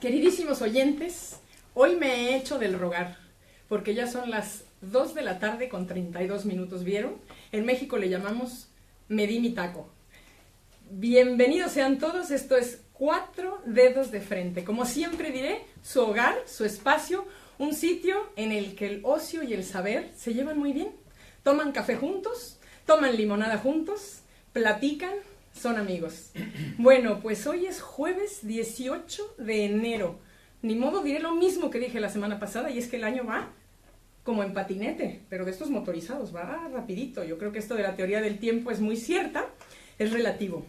Queridísimos oyentes, hoy me he hecho del rogar, porque ya son las 2 de la tarde con 32 minutos, ¿vieron? En México le llamamos me di mi taco. Bienvenidos sean todos, esto es Cuatro Dedos de Frente. Como siempre diré, su hogar, su espacio, un sitio en el que el ocio y el saber se llevan muy bien. Toman café juntos, toman limonada juntos, platican, son amigos. Bueno, pues hoy es jueves 18 de enero. Ni modo, diré lo mismo que dije la semana pasada, y es que el año va como en patinete, pero de estos motorizados, va rapidito. Yo creo que esto de la teoría del tiempo es muy cierta, es relativo.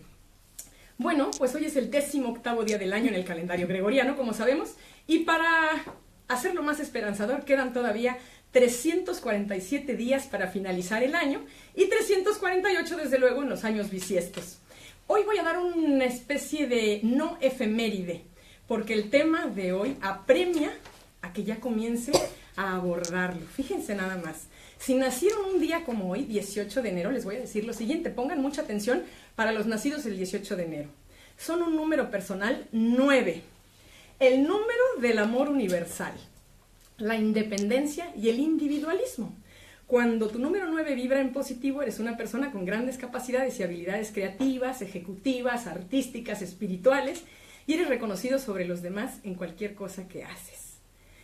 Bueno, pues hoy es el 18º día del año en el calendario gregoriano, como sabemos, y para hacerlo más esperanzador, quedan todavía 347 días para finalizar el año y 348 desde luego en los años bisiestos. Hoy voy a dar una especie de no efeméride, porque el tema de hoy apremia a que ya comience a abordarlo. Fíjense nada más. Si nacieron un día como hoy, 18 de enero, les voy a decir lo siguiente. Pongan mucha atención para los nacidos el 18 de enero. Son un número personal 9. El número del amor universal, la independencia y el individualismo. Cuando tu número 9 vibra en positivo, eres una persona con grandes capacidades y habilidades creativas, ejecutivas, artísticas, espirituales, y eres reconocido sobre los demás en cualquier cosa que haces.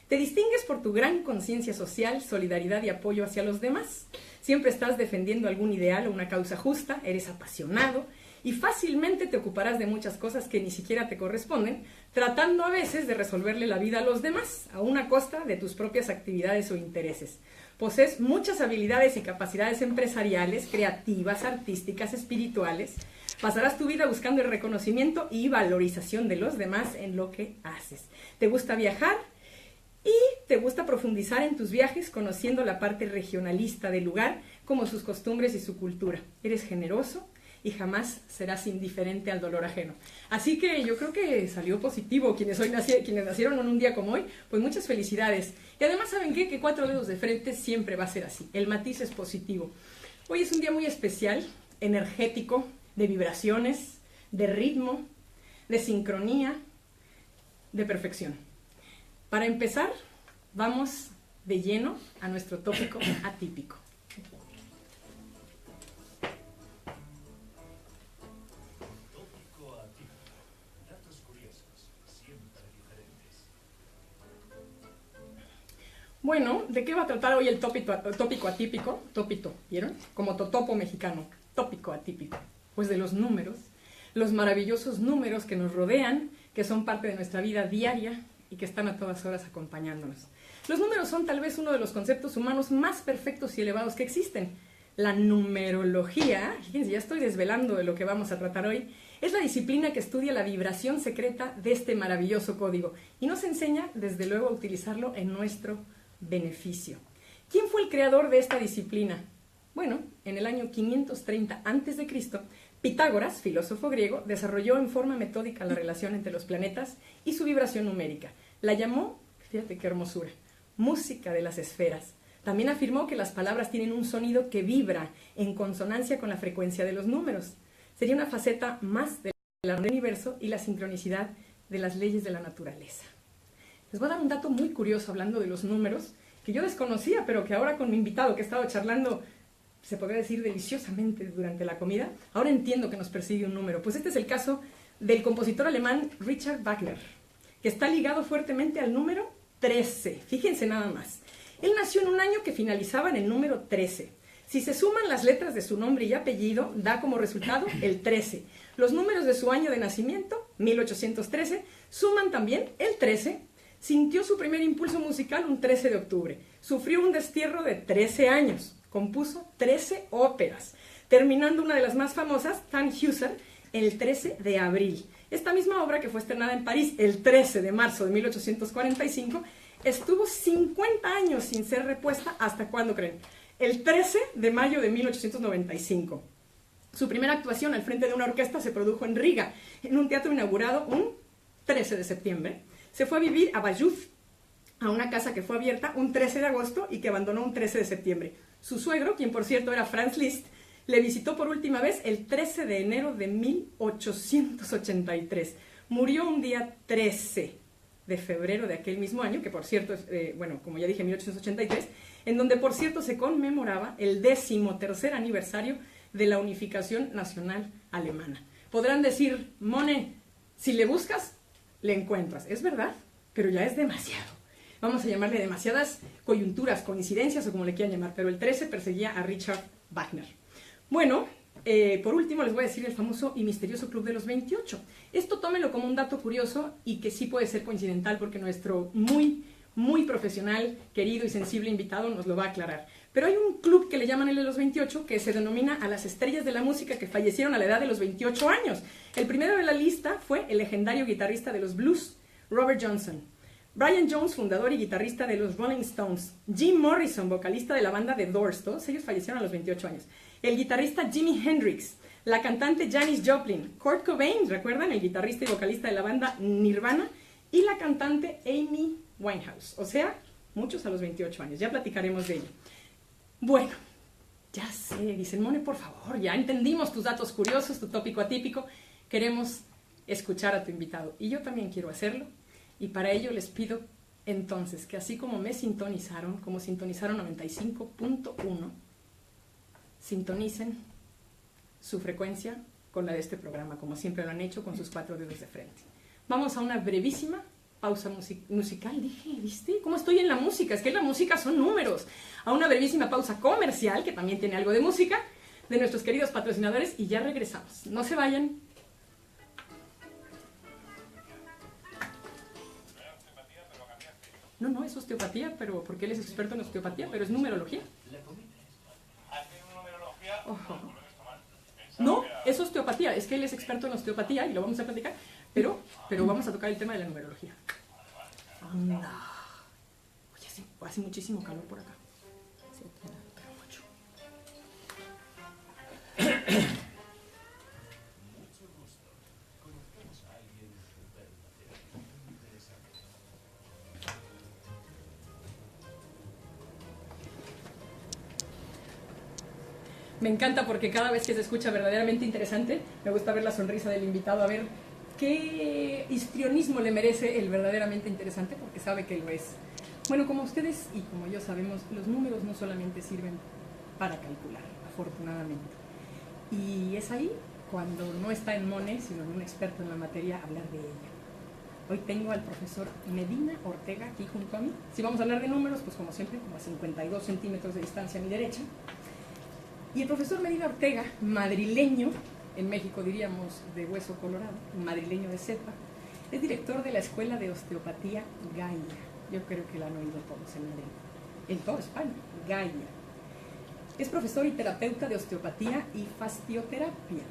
Te distingues por tu gran conciencia social, solidaridad y apoyo hacia los demás. Siempre estás defendiendo algún ideal o una causa justa, eres apasionado y fácilmente te ocuparás de muchas cosas que ni siquiera te corresponden, tratando a veces de resolverle la vida a los demás, a una costa de tus propias actividades o intereses. Posees muchas habilidades y capacidades empresariales, creativas, artísticas, espirituales. Pasarás tu vida buscando el reconocimiento y valorización de los demás en lo que haces. Te gusta viajar y te gusta profundizar en tus viajes conociendo la parte regionalista del lugar, como sus costumbres y su cultura. Eres generoso y jamás serás indiferente al dolor ajeno. Así que yo creo que salió positivo. Quienes nacieron en un día como hoy, pues muchas felicidades. Y además, ¿saben qué? Que Cuatro Dedos de Frente siempre va a ser así. El matiz es positivo. Hoy es un día muy especial, energético, de vibraciones, de ritmo, de sincronía, de perfección. Para empezar, vamos de lleno a nuestro tópico atípico. Bueno, ¿de qué va a tratar hoy el tópico atípico? Tópito, ¿vieron? Como totopo mexicano, tópico atípico. Pues de los números, los maravillosos números que nos rodean, que son parte de nuestra vida diaria y que están a todas horas acompañándonos. Los números son tal vez uno de los conceptos humanos más perfectos y elevados que existen. La numerología, fíjense, ya estoy desvelando de lo que vamos a tratar hoy, es la disciplina que estudia la vibración secreta de este maravilloso código y nos enseña, desde luego, a utilizarlo en nuestro beneficio. ¿Quién fue el creador de esta disciplina? Bueno, en el año 530 a.C., Pitágoras, filósofo griego, desarrolló en forma metódica la relación entre los planetas y su vibración numérica. La llamó, fíjate qué hermosura, música de las esferas. También afirmó que las palabras tienen un sonido que vibra en consonancia con la frecuencia de los números. Sería una faceta más del universo y la sincronicidad de las leyes de la naturaleza. Les voy a dar un dato muy curioso hablando de los números, que yo desconocía, pero que ahora con mi invitado que he estado charlando, se podría decir deliciosamente durante la comida, ahora entiendo que nos persigue un número. Pues este es el caso del compositor alemán Richard Wagner, que está ligado fuertemente al número 13. Fíjense nada más. Él nació en un año que finalizaba en el número 13. Si se suman las letras de su nombre y apellido, da como resultado el 13. Los números de su año de nacimiento, 1813, suman también el 13. Sintió su primer impulso musical un 13 de octubre. Sufrió un destierro de 13 años. Compuso 13 óperas, terminando una de las más famosas, Tannhäuser, el 13 de abril. Esta misma obra, que fue estrenada en París el 13 de marzo de 1845, estuvo 50 años sin ser repuesta. ¿Hasta cuándo creen? El 13 de mayo de 1895. Su primera actuación al frente de una orquesta se produjo en Riga, en un teatro inaugurado un 13 de septiembre. Se fue a vivir a Bayeux, a una casa que fue abierta un 13 de agosto y que abandonó un 13 de septiembre. Su suegro, quien por cierto era Franz Liszt, le visitó por última vez el 13 de enero de 1883. Murió un día 13 de febrero de aquel mismo año, que por cierto, bueno, como ya dije, 1883, en donde por cierto se conmemoraba el 13º aniversario de la unificación nacional alemana. Podrán decir, Mone, si le buscas, le encuentras. Es verdad, pero ya es demasiado. Vamos a llamarle demasiadas coyunturas, coincidencias o como le quieran llamar, pero el 13 perseguía a Richard Wagner. Bueno, por último les voy a decir el famoso y misterioso Club de los 28. Esto tómelo como un dato curioso y que sí puede ser coincidental porque nuestro muy profesional, querido y sensible invitado nos lo va a aclarar. Pero hay un club que le llaman el de los 28 que se denomina a las estrellas de la música que fallecieron a la edad de los 28 años. El primero de la lista fue el legendario guitarrista de los blues, Robert Johnson. Brian Jones, fundador y guitarrista de los Rolling Stones. Jim Morrison, vocalista de la banda The Doors. Todos ellos fallecieron a los 28 años. El guitarrista Jimi Hendrix. La cantante Janis Joplin. Kurt Cobain, ¿recuerdan? El guitarrista y vocalista de la banda Nirvana. Y la cantante Amy Winehouse. O sea, muchos a los 28 años. Ya platicaremos de ello. Bueno, ya sé, dicen, Mone, por favor, ya entendimos tus datos curiosos, tu tópico atípico. Queremos escuchar a tu invitado. Y yo también quiero hacerlo. Y para ello les pido entonces que así como me sintonizaron, como sintonizaron 95.1, sintonicen su frecuencia con la de este programa, como siempre lo han hecho con sus 4 dedos de frente. Vamos a una brevísima pausa musical, dije, ¿viste? ¿Cómo estoy en la música? Es que la música son números. A una brevísima pausa comercial, que también tiene algo de música, de nuestros queridos patrocinadores, y ya regresamos. No se vayan. No, es osteopatía, pero porque él es experto en osteopatía, pero es numerología. Ojo. No, es osteopatía, es que él es experto en osteopatía y lo vamos a platicar, pero vamos a tocar el tema de la numerología. Anda. Oye, sí, hace muchísimo calor por acá. Sí, pero mucho. Me encanta porque cada vez que se escucha verdaderamente interesante, me gusta ver la sonrisa del invitado, a ver qué histrionismo le merece el verdaderamente interesante, porque sabe que lo es. Bueno, como ustedes y como yo sabemos, los números no solamente sirven para calcular, afortunadamente. Y es ahí cuando no está en Mone, sino en un experto en la materia, hablar de ella. Hoy tengo al profesor Medina Ortega aquí junto a mí. Si vamos a hablar de números, pues como siempre, como a 52 centímetros de distancia a mi derecha. Y el profesor Medina Ortega, madrileño, en México diríamos de hueso colorado, madrileño de cepa, es director de la Escuela de Osteopatía Gaia. Yo creo que la han oído todos en Madrid, en toda España, Gaia. Es profesor y terapeuta de osteopatía y fascioterapia,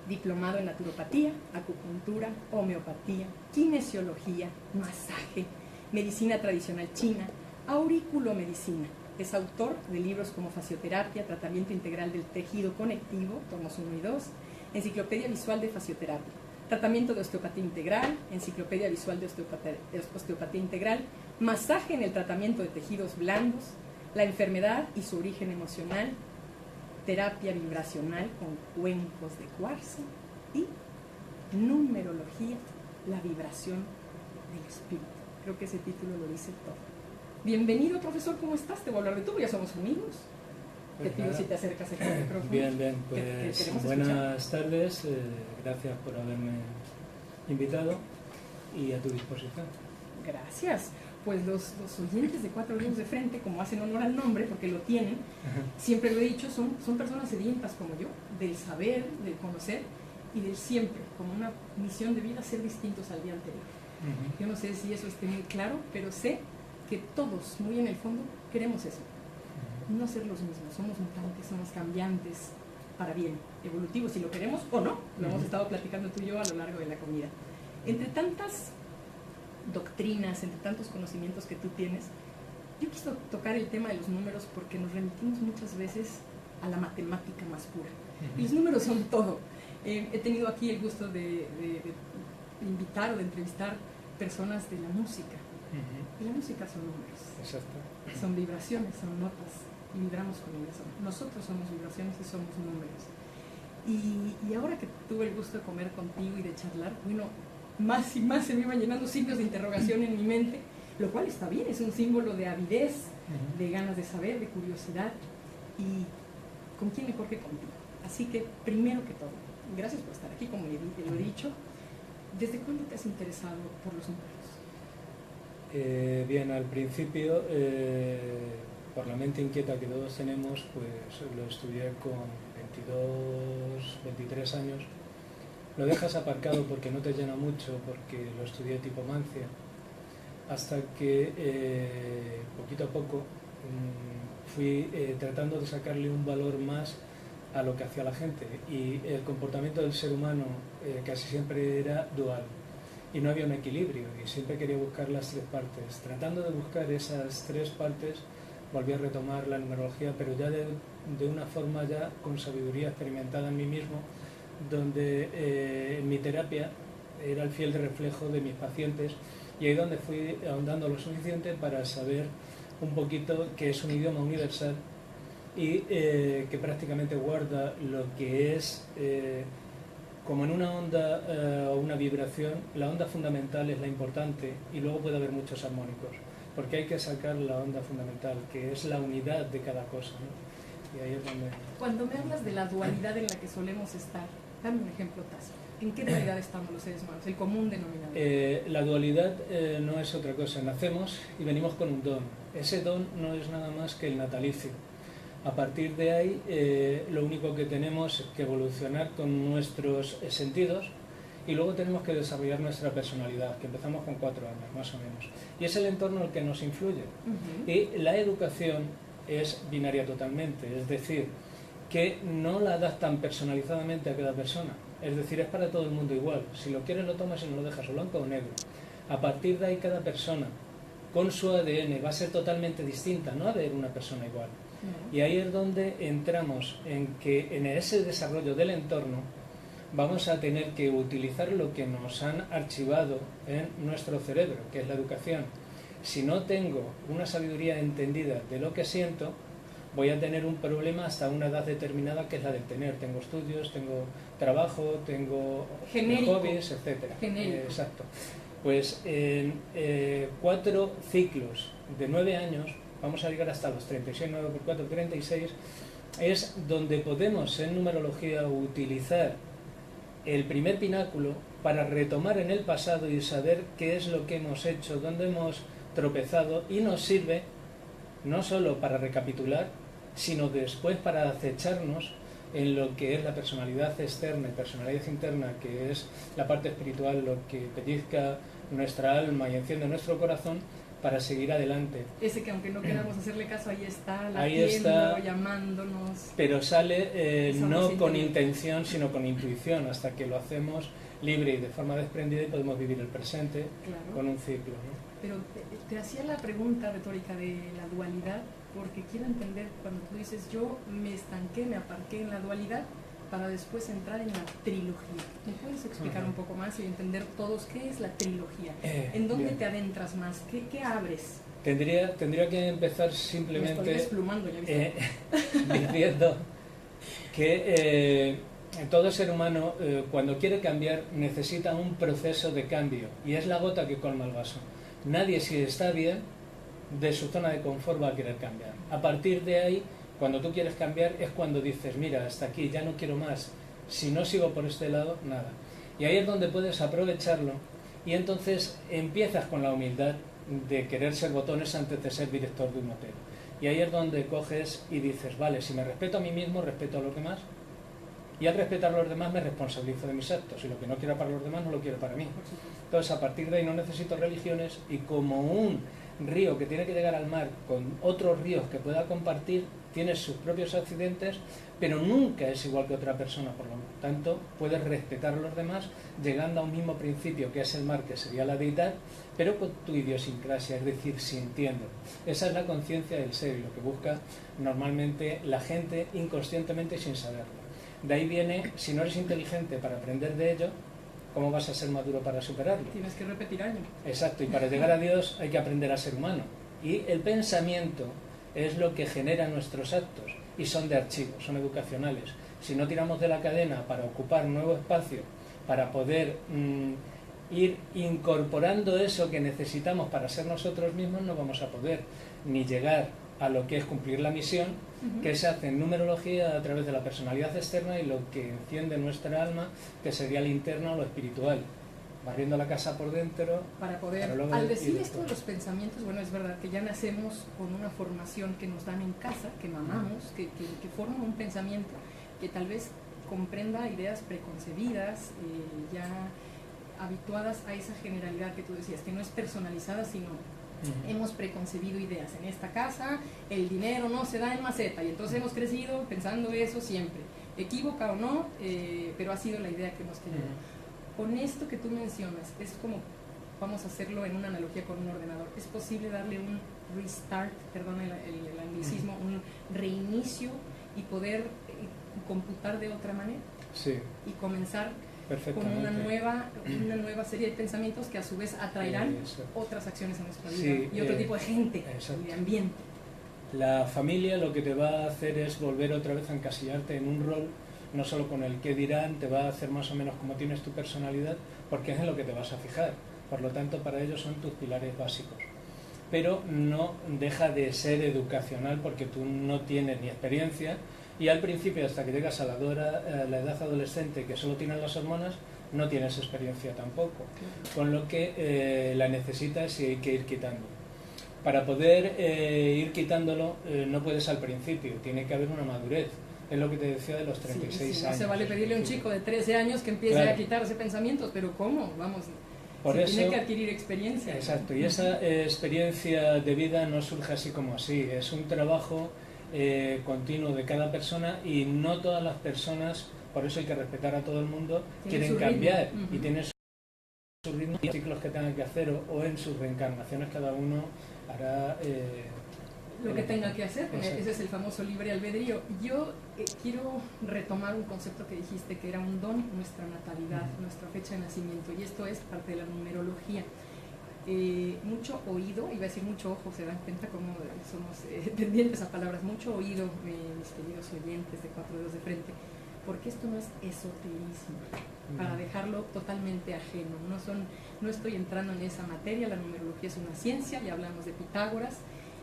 diplomado en naturopatía, acupuntura, homeopatía, kinesiología, masaje, medicina tradicional china, auriculomedicina. Es autor de libros como Fascioterapia, Tratamiento Integral del Tejido Conectivo, tomos 1 y 2, Enciclopedia Visual de Fascioterapia, Tratamiento de Osteopatía Integral, Enciclopedia Visual de Osteopatía Integral, Masaje en el Tratamiento de Tejidos Blandos, La Enfermedad y su Origen Emocional, Terapia Vibracional con Cuencos de Cuarzo y Numerología, la Vibración del Espíritu. Creo que ese título lo dice todo. Bienvenido, profesor, ¿cómo estás? Te voy a hablar de tú, ya somos amigos. Pues te pido si te acercas aquí al micrófono. Bien, pues buenas tardes, gracias por haberme invitado y a tu disposición. Gracias. Pues los oyentes de 4 dedos de frente, como hacen honor al nombre, porque lo tienen, siempre lo he dicho, son personas sedientas como yo, del saber, del conocer y del siempre, como una misión de vida, ser distintos al día anterior. Yo no sé si eso esté muy claro, pero sé que todos, muy en el fondo, queremos eso. No ser los mismos, somos mutantes, somos cambiantes para bien, evolutivos, si lo queremos o no. Lo hemos estado platicando tú y yo a lo largo de la comida. Entre tantas doctrinas, entre tantos conocimientos que tú tienes, yo quiero tocar el tema de los números porque nos remitimos muchas veces a la matemática más pura. Y los números son todo. He tenido aquí el gusto de invitar o de entrevistar personas de la música. Y la música son números. Exacto. Son vibraciones, son notas, y vibramos con ellas. Nosotros somos vibraciones y somos números. Y ahora que tuve el gusto de comer contigo y de charlar, bueno, más y más se me iban llenando signos de interrogación en mi mente, lo cual está bien, es un símbolo de avidez, de ganas de saber, de curiosidad, y ¿con quién mejor que contigo? Así que, primero que todo, gracias por estar aquí, como lo he dicho. ¿Desde cuándo te has interesado por los números? Bien, al principio, por la mente inquieta que todos tenemos, pues lo estudié con 22, 23 años. Lo dejas aparcado porque no te llena mucho, porque lo estudié tipo Mancia, hasta que poquito a poco fui tratando de sacarle un valor más a lo que hacía la gente, y el comportamiento del ser humano casi siempre era dual y no había un equilibrio, y siempre quería buscar las tres partes. Tratando de buscar esas tres partes volví a retomar la numerología, pero ya de una forma ya con sabiduría experimentada en mí mismo, donde en mi terapia era el fiel reflejo de mis pacientes, y ahí donde fui ahondando lo suficiente para saber un poquito que es un idioma universal y que prácticamente guarda lo que es, como en una onda o una vibración, la onda fundamental es la importante, y luego puede haber muchos armónicos, porque hay que sacar la onda fundamental, que es la unidad de cada cosa, ¿no? Y ahí es donde... Cuando me hablas de la dualidad en la que solemos estar, dame un ejemplo tácito. ¿En qué dualidad estamos los seres humanos? El común denominador. La dualidad no es otra cosa. Nacemos y venimos con un don. Ese don no es nada más que el natalicio. A partir de ahí, lo único que tenemos es que evolucionar con nuestros sentidos, y luego tenemos que desarrollar nuestra personalidad, que empezamos con 4 años, más o menos. Y es el entorno el que nos influye. Y la educación es binaria totalmente, es decir, que no la adaptan personalizadamente a cada persona. Es decir, es para todo el mundo igual. Si lo quieres lo tomas y no lo dejas, o blanco o negro. A partir de ahí, cada persona con su ADN va a ser totalmente distinta, no va a haber una persona igual. Y ahí es donde entramos en que en ese desarrollo del entorno vamos a tener que utilizar lo que nos han archivado en nuestro cerebro, que es la educación. Si no tengo una sabiduría entendida de lo que siento, voy a tener un problema hasta una edad determinada, que es la de tener. Tengo estudios, tengo trabajo, tengo hobbies, etc. Exacto. Pues en 4 ciclos de 9 años, vamos a llegar hasta los 36, 9 por 4, 36, es donde podemos en numerología utilizar el primer pináculo para retomar en el pasado y saber qué es lo que hemos hecho, dónde hemos tropezado, y nos sirve no solo para recapitular, sino después para acecharnos en lo que es la personalidad externa y personalidad interna, que es la parte espiritual, lo que pellizca nuestra alma y enciende nuestro corazón para seguir adelante. Ese que aunque no queramos hacerle caso, ahí está, latiendo, llamándonos. Pero sale no con intención, sino con intuición, hasta que lo hacemos libre y de forma desprendida, y podemos vivir el presente, claro, con un ciclo, ¿no? Pero te hacía la pregunta retórica de la dualidad, porque quiero entender cuando tú dices yo me estanqué, me aparqué en la dualidad para después entrar en la trilogía. ¿Me puedes explicar un poco más y entender todos qué es la trilogía? ¿En dónde te adentras más? ¿Qué abres? Tendría que empezar simplemente... Me estoy desplumando, ya viste. Diciendo que todo ser humano, cuando quiere cambiar, necesita un proceso de cambio, y es la gota que colma el vaso. Nadie, si está bien, de su zona de confort va a querer cambiar. A partir de ahí, cuando tú quieres cambiar, es cuando dices, mira, hasta aquí, ya no quiero más. Si no sigo por este lado, nada. Y ahí es donde puedes aprovecharlo, y entonces empiezas con la humildad de querer ser botones antes de ser director de un hotel. Y ahí es donde coges y dices, vale, si me respeto a mí mismo, respeto a los demás, y al respetar a los demás me responsabilizo de mis actos, y lo que no quiero para los demás no lo quiero para mí. Entonces, a partir de ahí no necesito religiones, y como un río que tiene que llegar al mar con otros ríos que pueda compartir, tiene sus propios accidentes, pero nunca es igual que otra persona. Por lo tanto, puedes respetar a los demás llegando a un mismo principio, que es el mar, que sería la deidad, pero con tu idiosincrasia, es decir, sintiendo. Esa es la conciencia del ser, y lo que busca normalmente la gente inconscientemente y sin saberlo. De ahí viene, si no eres inteligente para aprender de ello, ¿cómo vas a ser maduro para superarlo? Tienes que repetir años. Exacto, y para llegar a Dios hay que aprender a ser humano. Y el pensamiento es lo que genera nuestros actos, y son de archivo, son educacionales. Si no tiramos de la cadena para ocupar nuevo espacio, para poder ir incorporando eso que necesitamos para ser nosotros mismos, no vamos a poder ni llegar a lo que es cumplir la misión, que se hace en numerología a través de la personalidad externa y lo que enciende nuestra alma, que sería el interno o lo espiritual, barriendo la casa por dentro. Para poder, al decir esto de los pensamientos, bueno, es verdad que ya nacemos con una formación que nos dan en casa, que mamamos, que forma un pensamiento que tal vez comprenda ideas preconcebidas, ya habituadas a esa generalidad que tú decías, que no es personalizada, sino hemos preconcebido ideas. En esta casa el dinero no se da en maceta, y entonces hemos crecido pensando eso siempre, equívoca o no, pero ha sido la idea que hemos tenido. Con esto que tú mencionas, es como, vamos a hacerlo en una analogía con un ordenador, ¿es posible darle un restart, perdón el anglicismo, un reinicio y poder computar de otra manera? Sí. Y comenzar con una nueva serie de pensamientos que a su vez atraerán otras acciones en nuestra vida, y otro tipo de gente y de ambiente. La familia lo que te va a hacer es volver otra vez a encasillarte en un rol, no solo con el que dirán, te va a hacer más o menos como tienes tu personalidad, porque es en lo que te vas a fijar. Por lo tanto, para ellos son tus pilares básicos. Pero no deja de ser educacional, porque tú no tienes ni experiencia, y al principio, hasta que llegas a la edad adolescente, que solo tienes las hormonas, no tienes experiencia tampoco. Con lo que la necesitas y hay que ir quitando. Para poder ir quitándolo, no puedes al principio, tiene que haber una madurez. Es lo que te decía de los 36 años. No se vale pedirle a un chico de 13 años que empiece a quitarse pensamientos, pero ¿cómo? Vamos, tiene que adquirir experiencia. Exacto, y esa experiencia de vida no surge así como así, es un trabajo continuo de cada persona, y no todas las personas, por eso hay que respetar a todo el mundo, quieren cambiar y tienen su ritmo, y ciclos que tengan que hacer, o en sus reencarnaciones cada uno hará lo que tenga que hacer. Ese es el famoso libre albedrío. Yo quiero retomar un concepto que dijiste, que era un don, nuestra natalidad, nuestra fecha de nacimiento, y esto es parte de la numerología. Mucho oído, iba a decir mucho ojo, se dan cuenta cómo somos tendientes a palabras, mucho oído, mis queridos oyentes de Cuatro Dedos de Frente, porque esto no es esoterismo, para dejarlo totalmente ajeno, no estoy entrando en esa materia. La numerología es una ciencia, ya hablamos de Pitágoras,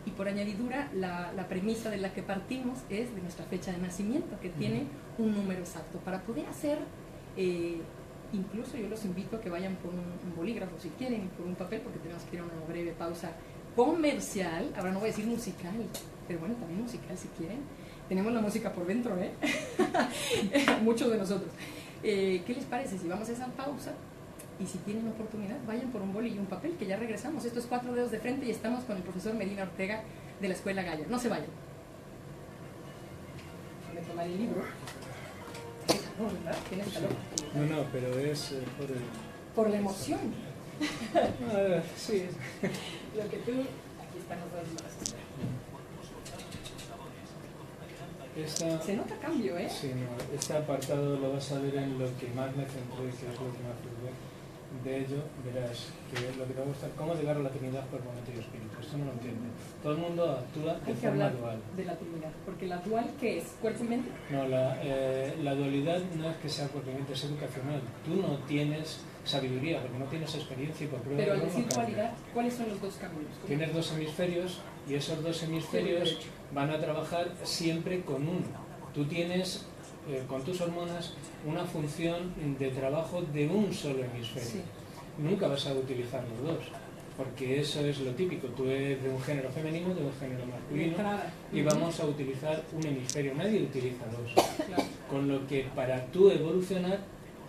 y por añadidura la premisa de la que partimos es de nuestra fecha de nacimiento, que tiene un número exacto. Para poder hacer, incluso yo los invito a que vayan por un bolígrafo si quieren, y por un papel, porque tenemos que ir a una breve pausa comercial. Ahora no voy a decir musical, pero bueno, también musical si quieren. Tenemos la música por dentro, muchos de nosotros. ¿Qué les parece si vamos a esa pausa? Y si tienen oportunidad, vayan por un boli y un papel, que ya regresamos. Esto es Cuatro Dedos de Frente y estamos con el profesor Medina Ortega de la Escuela Gaia. No se vayan. Voy a tomar el libro. No, ¿verdad? ¿Tienes calor? No, pero es por la emoción. Sí. Lo que tú... Aquí están los dos brazos. Se nota cambio, ¿eh? Sí, no, este apartado lo vas a ver en lo que más me centré, que es lo que más tuve. De ello verás que es lo que te va a gustar, cómo llegar a la Trinidad por momento y espíritu. Esto no lo entiende. Todo el mundo actúa de forma dual. De la Trinidad, porque la dual, ¿qué es? ¿Cuerpo y mente? No, la dualidad no es que sea cuerpo y mente, es educacional. Tú no tienes sabiduría, porque no tienes experiencia, y por prueba. Pero al decir dualidad, ¿cuáles son los dos caminos? Tienes dos hemisferios, y esos dos hemisferios van a trabajar siempre con uno. Tú tienes, con tus hormonas, una función de trabajo de un solo hemisferio. Sí. Nunca vas a utilizar los dos, porque eso es lo típico. Tú eres de un género femenino, de un género masculino, y vamos a utilizar un hemisferio. Nadie utiliza dos. Claro. Con lo que para tú evolucionar...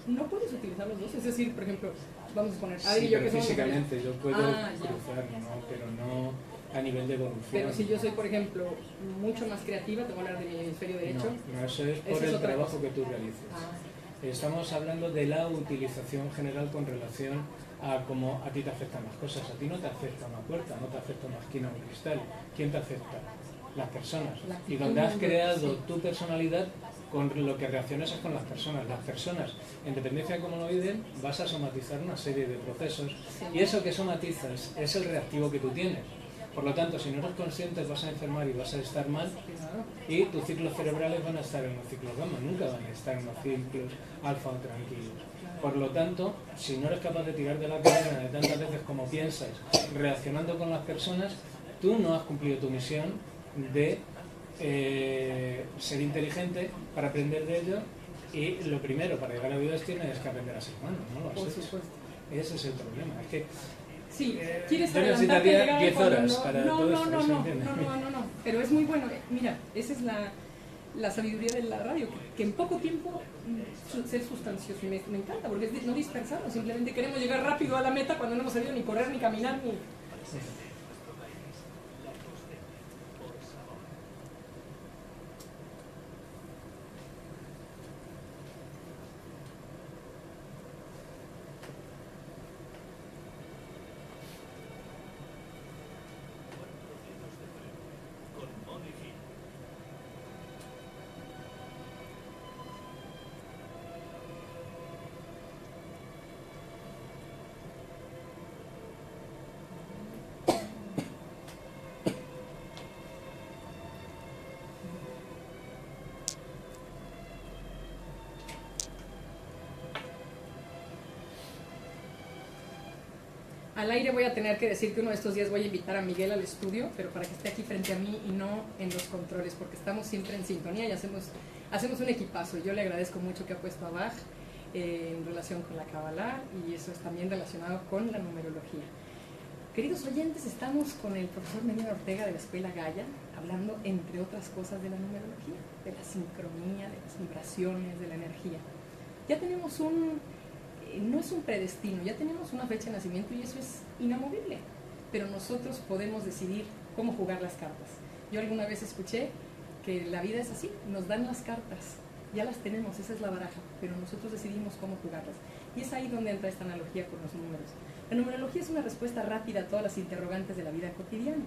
No puedes utilizar los dos, es decir, por ejemplo, vamos a poner... Sí, pero físicamente yo puedo cruzar, ¿no? Pero no a nivel de evolución. Pero si yo soy, por ejemplo, mucho más creativa, te voy a hablar de mi hemisferio derecho. No, eso es por el trabajo que tú realices. Estamos hablando de la utilización general con relación a cómo a ti te afectan las cosas. A ti no te afecta una puerta, no te afecta una esquina o un cristal. ¿Quién te afecta? Las personas. Y donde has creado tu personalidad, con lo que reaccionas es con las personas. Las personas, en dependencia de cómo lo viven, vas a somatizar una serie de procesos. Y eso que somatizas es el reactivo que tú tienes. Por lo tanto, si no eres consciente, vas a enfermar y vas a estar mal, y tus ciclos cerebrales van a estar en los ciclos gamma, nunca van a estar en los ciclos alfa o tranquilos. Por lo tanto, si no eres capaz de tirar de la cadena de tantas veces como piensas, reaccionando con las personas, tú no has cumplido tu misión de ser inteligente para aprender de ello, y lo primero para llegar a la vida tienes que aprender a ser humano, ¿no lo has hecho? Por supuesto. Ese es el problema. Es que sí, quieres yo adelantarte a necesitaría llegar 10 horas no, para no, todo no, esto, no, ¿se no, entiende? no, pero es muy bueno. Mira, esa es la sabiduría de la radio, que en poco tiempo ser sustancioso, y me encanta, porque es no dispersarnos, simplemente queremos llegar rápido a la meta cuando no hemos sabido ni correr, ni caminar, ni... Al aire voy a tener que decir que uno de estos días voy a invitar a Miguel al estudio, pero para que esté aquí frente a mí y no en los controles, porque estamos siempre en sintonía y hacemos un equipazo. Yo le agradezco mucho que ha puesto a Bach en relación con la Kabbalah, y eso es también relacionado con la numerología. Queridos oyentes, estamos con el profesor Medina Ortega de la Escuela Gaia, hablando, entre otras cosas, de la numerología, de la sincronía, de las vibraciones, de la energía. Ya tenemos no es un predestino, ya tenemos una fecha de nacimiento y eso es inamovible, pero nosotros podemos decidir cómo jugar las cartas. Yo alguna vez escuché que la vida es así, nos dan las cartas, ya las tenemos, esa es la baraja, pero nosotros decidimos cómo jugarlas. Y es ahí donde entra esta analogía con los números. La numerología es una respuesta rápida a todas las interrogantes de la vida cotidiana.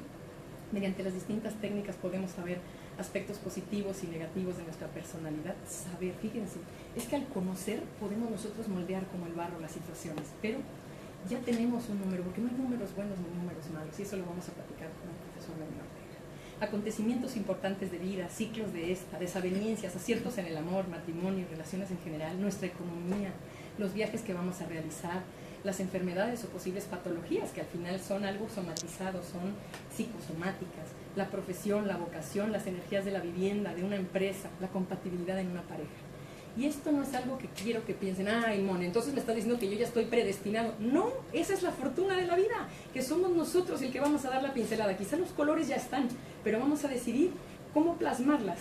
Mediante las distintas técnicas podemos saber aspectos positivos y negativos de nuestra personalidad. Saber, fíjense, es que al conocer podemos nosotros moldear como el barro las situaciones, pero ya tenemos un número, porque no hay números buenos ni números malos, y eso lo vamos a platicar con el profesor Medina Ortega. Acontecimientos importantes de vida, ciclos de desavenencias, aciertos en el amor, matrimonio, relaciones en general, nuestra economía, los viajes que vamos a realizar, las enfermedades o posibles patologías, que al final son algo somatizado, son psicosomáticas, la profesión, la vocación, las energías de la vivienda, de una empresa, la compatibilidad en una pareja. Y esto no es algo que quiero que piensen, ay, Mone, entonces me está diciendo que yo ya estoy predestinado. No, esa es la fortuna de la vida, que somos nosotros el que vamos a dar la pincelada. Quizá los colores ya están, pero vamos a decidir cómo plasmarlas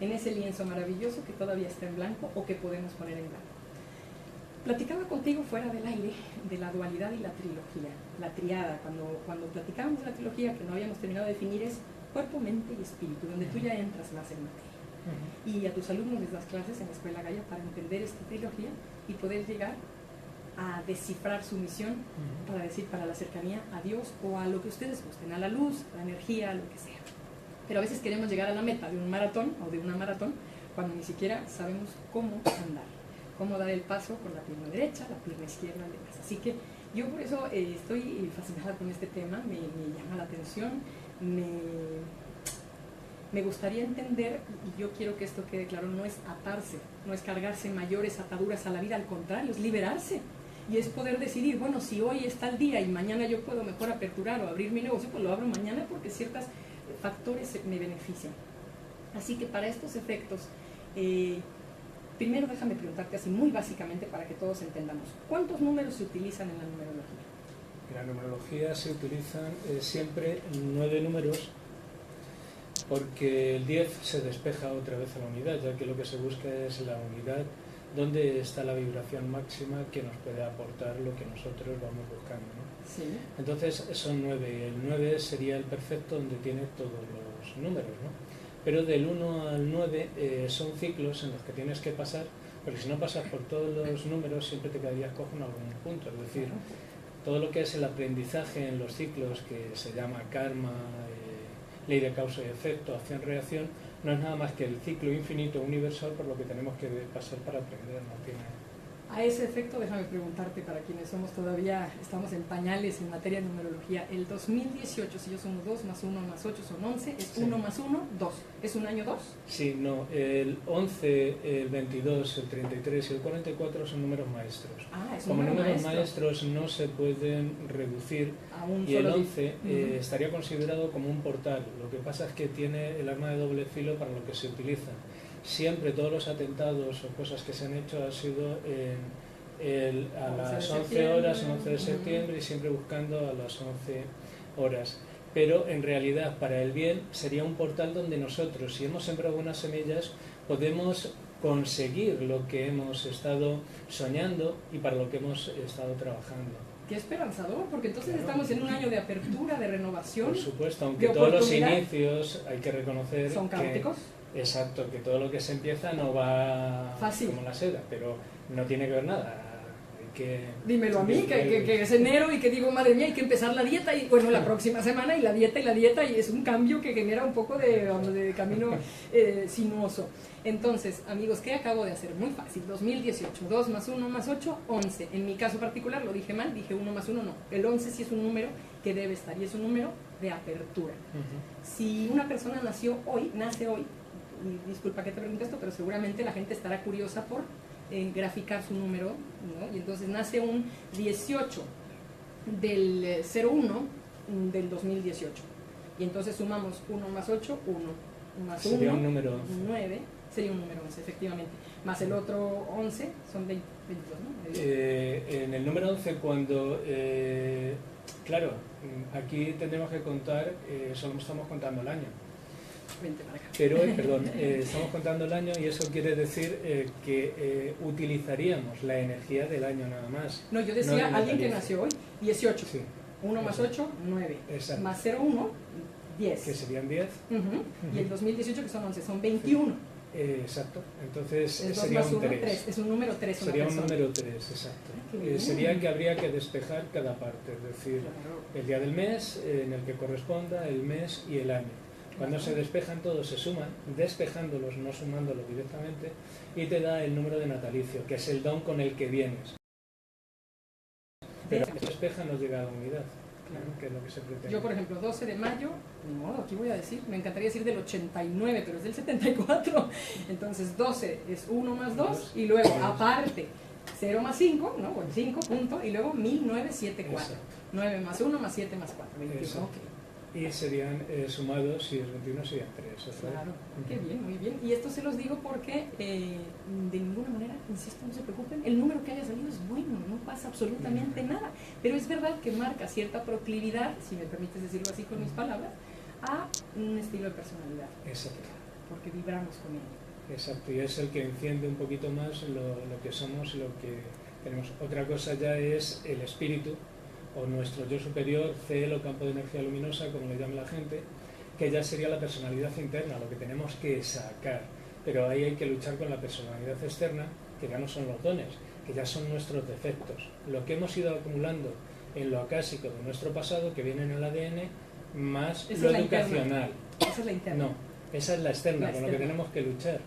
en ese lienzo maravilloso que todavía está en blanco o que podemos poner en blanco. Platicaba contigo fuera del aire de la dualidad y la trilogía, la triada. Cuando platicábamos de la trilogía, que no habíamos terminado de definir, es cuerpo, mente y espíritu, donde tú ya entras más en materia. Y a tus alumnos les das clases en la Escuela Gaia para entender esta trilogía y poder llegar a descifrar su misión, para decir, para la cercanía a Dios o a lo que ustedes gusten, a la luz, a la energía, a lo que sea. Pero a veces queremos llegar a la meta de un maratón o de una maratón cuando ni siquiera sabemos cómo andar, cómo dar el paso con la pierna derecha, la pierna izquierda y demás. Así que yo por eso estoy fascinada con este tema, me llama la atención, me gustaría entender, y yo quiero que esto quede claro, no es atarse, no es cargarse mayores ataduras a la vida, al contrario, es liberarse. Y es poder decidir, bueno, si hoy está el día y mañana yo puedo mejor aperturar o abrir mi negocio, pues lo abro mañana porque ciertos factores me benefician. Así que para estos efectos, primero déjame preguntarte así muy básicamente para que todos entendamos, ¿cuántos números se utilizan en la numerología? En la numerología se utilizan siempre 9 números, porque el 10 se despeja otra vez a la unidad, ya que lo que se busca es la unidad, donde está la vibración máxima que nos puede aportar lo que nosotros vamos buscando, ¿no? Sí. Entonces son 9, el 9 sería el perfecto donde tiene todos los números, ¿no? Pero del 1 al 9 son ciclos en los que tienes que pasar, porque si no pasas por todos los números siempre te quedarías cojo en algún punto, es decir, todo lo que es el aprendizaje en los ciclos, que se llama karma, ley de causa y efecto, acción-reacción, no es nada más que el ciclo infinito universal por lo que tenemos que pasar para aprender, no tiene A ese efecto, déjame preguntarte, para quienes somos todavía, estamos en pañales en materia de numerología, el 2018, si yo sumo 2 más 1 más 8 son 11, es Sí. 1 más 1, 2. ¿Es un año 2? Sí, no, el 11, el 22, el 33 y el 44 son números maestros. Ah, es un Como número números maestro. maestros no se pueden reducir A un y el solo 11 Ujú. estaría considerado como un portal. Lo que pasa es que tiene el arma de doble filo para lo que se utiliza. Siempre todos los atentados o cosas que se han hecho ha sido a 11 de las 11 septiembre. horas, 11 de septiembre y siempre buscando a las 11 horas. Pero en realidad para el bien sería un portal donde nosotros, si hemos sembrado unas semillas, podemos conseguir lo que hemos estado soñando y para lo que hemos estado trabajando. Qué esperanzador, porque entonces Claro. estamos en un año de apertura, de renovación. Por supuesto, aunque de todos los oportunidad. inicios hay que reconocer Son caóticos. exacto, que todo lo que se empieza no va Fácil. como la seda, pero no tiene que ver nada. Hay que Dímelo a mí, que es enero y que digo, madre mía, hay que empezar la dieta y bueno, la próxima semana y la dieta y es un cambio que genera un poco de camino sinuoso. Entonces, amigos, ¿qué acabo de hacer? Muy fácil, 2018, 2 más 1 más 8, 11. En mi caso particular lo dije mal, dije 1 más 1 no. El 11 sí es un número que debe estar y es un número de apertura. Si una persona nace hoy, y disculpa que te pregunte esto, pero seguramente la gente estará curiosa por graficar su número, ¿no? Y entonces nace un 18 del 01 del 2018. Y entonces sumamos 1 más 8, 1. Más 1, sería un número 11. 9, sería un número 11, efectivamente. Más el otro 11, son 22, ¿no? En el número 11, cuando, claro, aquí tendremos que contar, solo estamos contando el año. Vente para acá. Pero, perdón, estamos contando el año y eso quiere decir que utilizaríamos la energía del año nada más. No, yo decía no alguien que natalicio. nació hoy, 18. Sí, 1 más 8, 9. exacto. Más 0, 1, 10. Que serían 10. Y el 2018 que son 11, son 21. Exacto, entonces Es 2 sería más un 1, 3. 3. Es un número 3. Sería un número 3, exacto. Qué bien. Sería que habría que despejar cada parte, es decir, Claro. el día del mes en el que corresponda, el mes y el año. Cuando se despejan todos, se suman, despejándolos, no sumándolos directamente, y te da el número de natalicio, que es el don con el que vienes. Pero si despeja no llega a la unidad, Claro. que es lo que se pretende. Yo, por ejemplo, 12 de mayo, ni modo, aquí voy a decir, me encantaría decir del 89, pero es del 74. Entonces 12 es 1 más 2 y luego aparte 0 más 5, ¿no? Bueno, 5 punto, y luego 1974. Exacto. 9 más 1 más 7 más 4, 21. Exacto. Ok. Y serían sumados, si es 21 serían 3. Claro, qué bien, muy bien. Y esto se los digo porque de ninguna manera, insisto, no se preocupen, el número que haya salido es bueno, no pasa absolutamente nada. Pero es verdad que marca cierta proclividad, si me permites decirlo así con mis palabras, a un estilo de personalidad, Exacto. porque vibramos con él. Exacto, y es el que enciende un poquito más lo que somos, lo que tenemos. Otra cosa ya es el espíritu, o nuestro yo superior, cielo o campo de energía luminosa, como le llama la gente, que ya sería la personalidad interna, lo que tenemos que sacar. Pero ahí hay que luchar con la personalidad externa, que ya no son los dones, que ya son nuestros defectos. Lo que hemos ido acumulando en lo acásico de nuestro pasado, que viene en el ADN, más Esa lo es la educacional. Esa es la interna. No, esa es la externa, La con lo que externa. tenemos que luchar.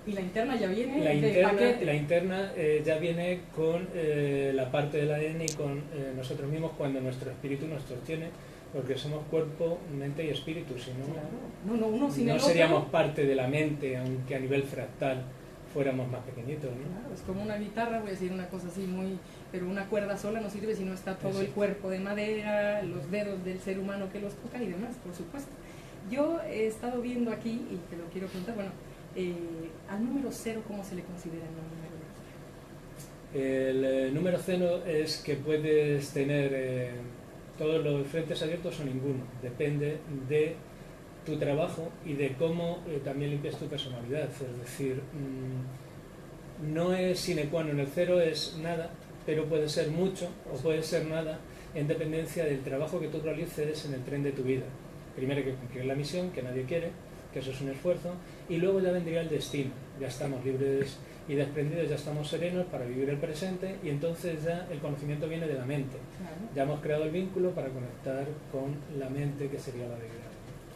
Y la interna ya viene La de paquete. interna ya viene con la parte del ADN y con nosotros mismos cuando nuestro espíritu nos sostiene, porque somos cuerpo, mente y espíritu, si no, Claro. No, uno sin el no otro. seríamos parte de la mente, aunque a nivel fractal fuéramos más pequeñitos, ¿no? Claro, es como una guitarra, voy a decir una cosa así muy, pero una cuerda sola no sirve si no está todo el Exacto. cuerpo de madera, los dedos del ser humano que los toca y demás, por supuesto. Yo he estado viendo aquí, y te lo quiero contar, bueno, al número 0, ¿cómo se le considera en la numerología? El número 0 es que puedes tener todos los frentes abiertos o ninguno, depende de tu trabajo y de cómo también limpias tu personalidad, es decir, no es sine qua non, el 0 es nada, pero puede ser mucho o puede ser nada en dependencia del trabajo que tú realices en el tren de tu vida. Primero hay que cumplir la misión, que nadie quiere, que eso es un esfuerzo, y luego ya vendría el destino. Ya estamos libres y desprendidos, ya estamos serenos para vivir el presente, y entonces ya el conocimiento viene de la mente. Claro. Ya hemos creado el vínculo para conectar con la mente, que sería la deidad.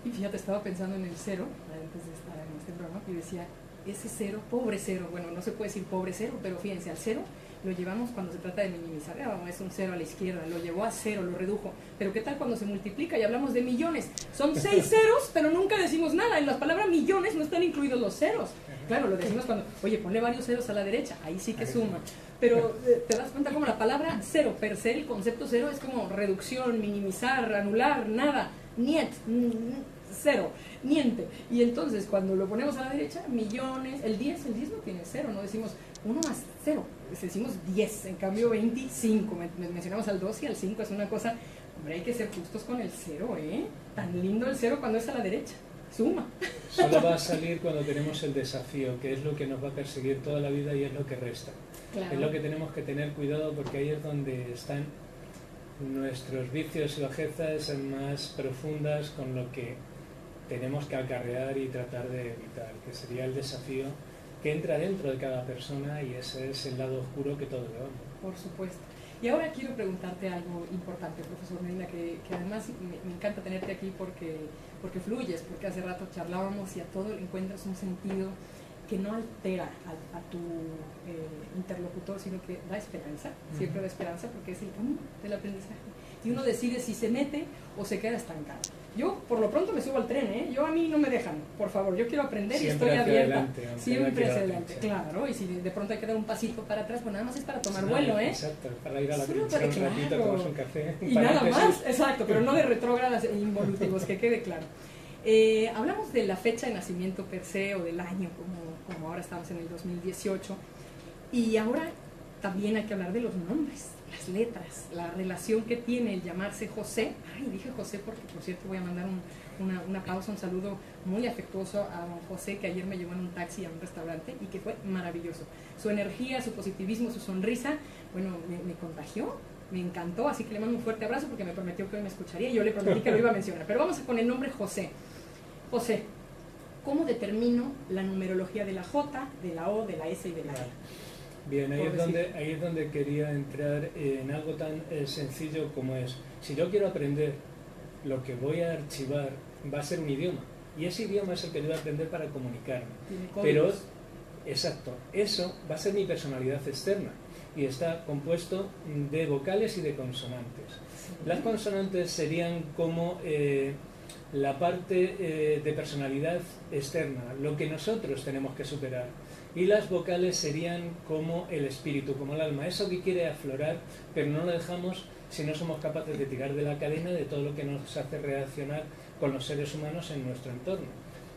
Y fíjate, estaba pensando en el 0, antes de estar en este programa, y decía, ese 0, pobre 0, bueno, no se puede decir pobre 0, pero fíjense, al 0 lo llevamos cuando se trata de minimizar. Es un 0 a la izquierda, lo llevó a 0, lo redujo. Pero ¿qué tal cuando se multiplica y hablamos de millones? Son 6 ceros, pero nunca decimos nada. En la palabra millones no están incluidos los ceros. Claro, lo decimos cuando, oye, ponle varios ceros a la derecha, ahí sí que suma. Pero te das cuenta como la palabra cero, per se, el concepto cero es como reducción, minimizar, anular, nada, niet, cero, niente. Y entonces cuando lo ponemos a la derecha, millones, el 10 no tiene cero, no decimos 1 más 0, decimos 10, en cambio 25, mencionamos al 2 y al 5, es una cosa, hombre, hay que ser justos con el cero, tan lindo el cero cuando es a la derecha. Suma. Solo va a salir cuando tenemos el desafío, que es lo que nos va a perseguir toda la vida y es lo que resta. Claro. Es lo que tenemos que tener cuidado porque ahí es donde están nuestros vicios y bajezas más profundas con lo que tenemos que acarrear y tratar de evitar, que sería el desafío que entra dentro de cada persona y ese es el lado oscuro que todos llevamos. Por supuesto. Y ahora quiero preguntarte algo importante, profesor Medina, que además me encanta tenerte aquí porque fluyes, porque hace rato charlábamos y a todo le encuentras un sentido que no altera a tu interlocutor, sino que da esperanza, siempre da esperanza porque es el camino del aprendizaje. Y uno decide si se mete o se queda estancado. Yo, por lo pronto, me subo al tren, Yo a mí no me dejan, por favor, yo quiero aprender siempre y estoy abierta. Adelante, siempre hacia adelante, claro. Y si de pronto hay que dar un pasito para atrás, pues nada más es para tomar vuelo, Exacto, para ir a la trinchera un ratito, tomarse un café. Y nada más, exacto, pero no de retrógradas e involutivos, que quede claro. Hablamos de la fecha de nacimiento per se o del año, como ahora estamos en el 2018, y ahora también hay que hablar de los nombres, las letras, la relación que tiene el llamarse José. Ay, dije José porque, por cierto, voy a mandar una pausa, un saludo muy afectuoso a don José, que ayer me llevó en un taxi a un restaurante y que fue maravilloso. Su energía, su positivismo, su sonrisa, bueno, me contagió, me encantó, así que le mando un fuerte abrazo porque me prometió que hoy me escucharía y yo le prometí que lo iba a mencionar. Pero vamos con el nombre José. José, ¿cómo determino la numerología de la J, de la O, de la S y de la E? Bien, ahí es donde quería entrar en algo tan sencillo como es, si yo quiero aprender, lo que voy a archivar va a ser un idioma, y ese idioma es el que yo voy a aprender para comunicarme. Pero, exacto, eso va a ser mi personalidad externa, y está compuesto de vocales y de consonantes. Sí. Las consonantes serían como la parte de personalidad externa, lo que nosotros tenemos que superar. Y las vocales serían como el espíritu, como el alma, eso que quiere aflorar, pero no lo dejamos si no somos capaces de tirar de la cadena de todo lo que nos hace reaccionar con los seres humanos en nuestro entorno.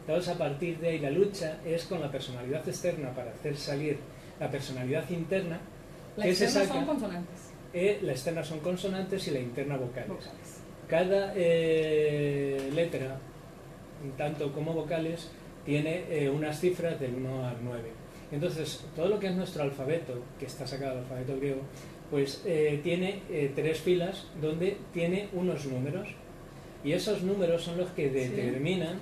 Entonces, a partir de ahí, la lucha es con la personalidad externa para hacer salir la personalidad interna. La externa son consonantes. La externa son consonantes y la interna vocales. Cada letra, tanto como vocales, tiene unas cifras del 1 al 9. Entonces, todo lo que es nuestro alfabeto, que está sacado del alfabeto griego, pues tiene 3 filas donde tiene unos números. Y esos números son los que determinan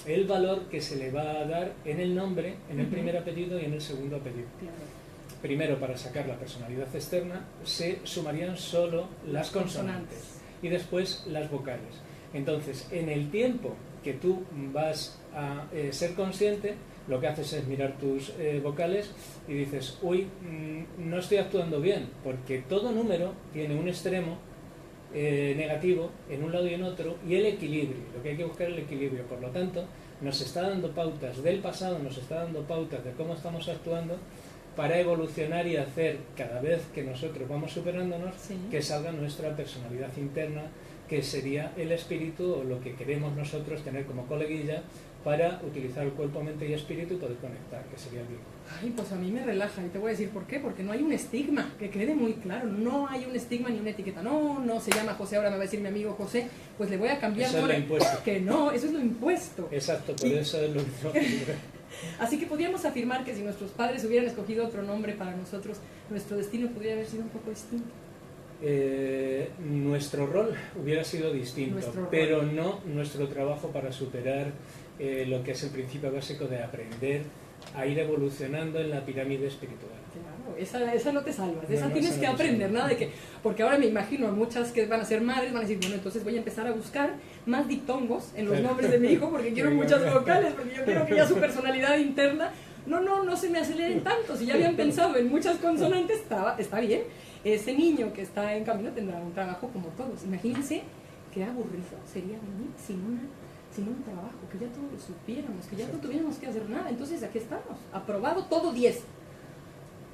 el valor que se le va a dar en el nombre, en el primer apellido y en el segundo apellido. Claro. Primero, para sacar la personalidad externa, se sumarían solo las consonantes y después las vocales. Entonces, en el tiempo que tú vas a ser consciente, lo que haces es mirar tus vocales y dices, uy, no estoy actuando bien, porque todo número tiene un extremo negativo en un lado y en otro, y el equilibrio, lo que hay que buscar es el equilibrio. Por lo tanto, nos está dando pautas del pasado, nos está dando pautas de cómo estamos actuando para evolucionar y hacer, cada vez que nosotros vamos superándonos, que salga nuestra personalidad interna, que sería el espíritu o lo que queremos nosotros tener como coleguilla para utilizar el cuerpo, mente y espíritu y poder conectar, que sería el vínculo. Ay, pues a mí me relaja y te voy a decir por qué, porque no hay un estigma, que quede muy claro, no hay un estigma ni una etiqueta, no se llama José, ahora me va a decir mi amigo José, pues le voy a cambiar. Eso es lo impuesto. Que no, eso es lo impuesto. Exacto, por eso es lo Así que podríamos afirmar que si nuestros padres hubieran escogido otro nombre para nosotros, nuestro destino podría haber sido un poco distinto. Nuestro rol hubiera sido distinto, pero no nuestro trabajo para superar lo que es el principio básico de aprender a ir evolucionando en la pirámide espiritual. Claro, esa no te salvas, esa tienes que aprender, nada de que, porque ahora me imagino a muchas que van a ser madres, van a decir, bueno, entonces voy a empezar a buscar más diptongos en los nombres de mi hijo, porque quiero muchas vocales, porque yo quiero que ya su personalidad interna no se me aceleren tanto, si ya habían pensado en muchas consonantes, está bien. Ese niño que está en camino tendrá un trabajo como todos. Imagínense qué aburrido sería venir sin un trabajo, que ya todos lo supiéramos, que ya no tuviéramos que hacer nada. Entonces aquí estamos, aprobado todo 10.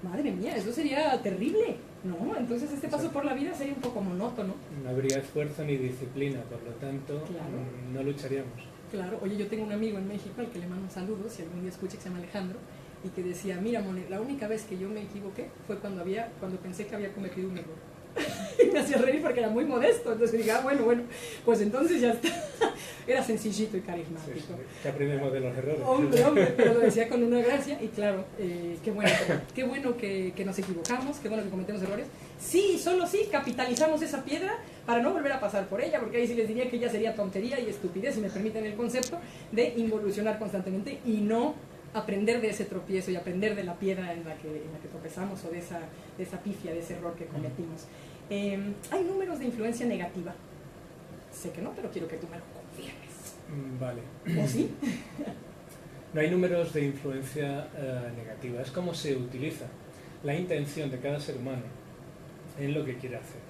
Madre mía, eso sería terrible, ¿no? Entonces este paso por la vida sería un poco monótono. No habría esfuerzo ni disciplina, por lo tanto, claro, no lucharíamos. Claro, oye, yo tengo un amigo en México al que le mando saludos, si algún día escucha, que se llama Alejandro, y que decía, mira, Mone, la única vez que yo me equivoqué fue cuando pensé que había cometido un error. Y me hacía reír porque era muy modesto, entonces dije, bueno, pues entonces ya está. Era sencillito y carismático. Sí, que aprendemos de los errores. Hombre, pero lo decía con una gracia, y claro, qué bueno que nos equivocamos, qué bueno que cometemos errores. Sí, solo sí, capitalizamos esa piedra para no volver a pasar por ella, porque ahí sí les diría que ya sería tontería y estupidez, si me permiten el concepto, de involucionar constantemente y no aprender de ese tropiezo y aprender de la piedra en la que tropezamos, o de esa pifia, de ese error que cometimos. Hay números de influencia negativa. Sé que no, pero quiero que tú me lo confirmes. Vale. ¿O sí? No hay números de influencia negativa. Es como se utiliza la intención de cada ser humano en lo que quiere hacer.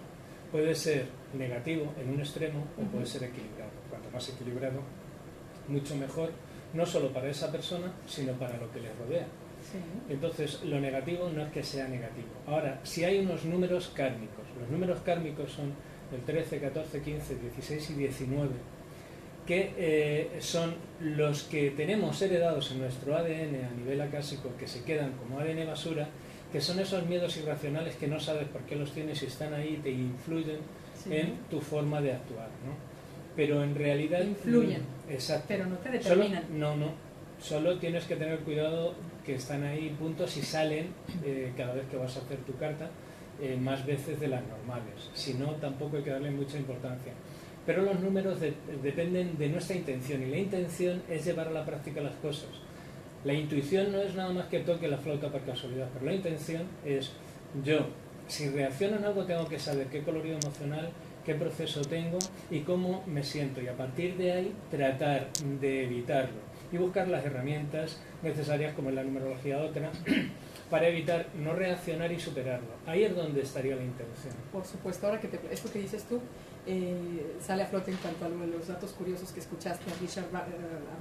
Puede ser negativo en un extremo o puede ser equilibrado. Cuanto más equilibrado, mucho mejor, no solo para esa persona, sino para lo que le rodea. Sí. Entonces, lo negativo no es que sea negativo. Ahora, si hay unos números kármicos, los números kármicos son el 13, 14, 15, 16 y 19, que son los que tenemos heredados en nuestro ADN a nivel acásico, que se quedan como ADN basura, que son esos miedos irracionales que no sabes por qué los tienes y están ahí y te influyen en tu forma de actuar, ¿no? Pero en realidad... Influyen, exacto. Pero no te determinan. Solo tienes que tener cuidado que están ahí puntos y salen cada vez que vas a hacer tu carta más veces de las normales. Si no, tampoco hay que darle mucha importancia. Pero los números dependen de nuestra intención, y la intención es llevar a la práctica las cosas. La intuición no es nada más que toque la flauta por casualidad, pero la intención es yo, si reacciono en algo, tengo que saber qué colorido emocional, qué proceso tengo y cómo me siento, y a partir de ahí tratar de evitarlo y buscar las herramientas necesarias, como en la numerología otra, para evitar no reaccionar y superarlo. Ahí es donde estaría la intención. Por supuesto, ahora que esto que dices tú sale a flote en cuanto a los datos curiosos que escuchaste a Richard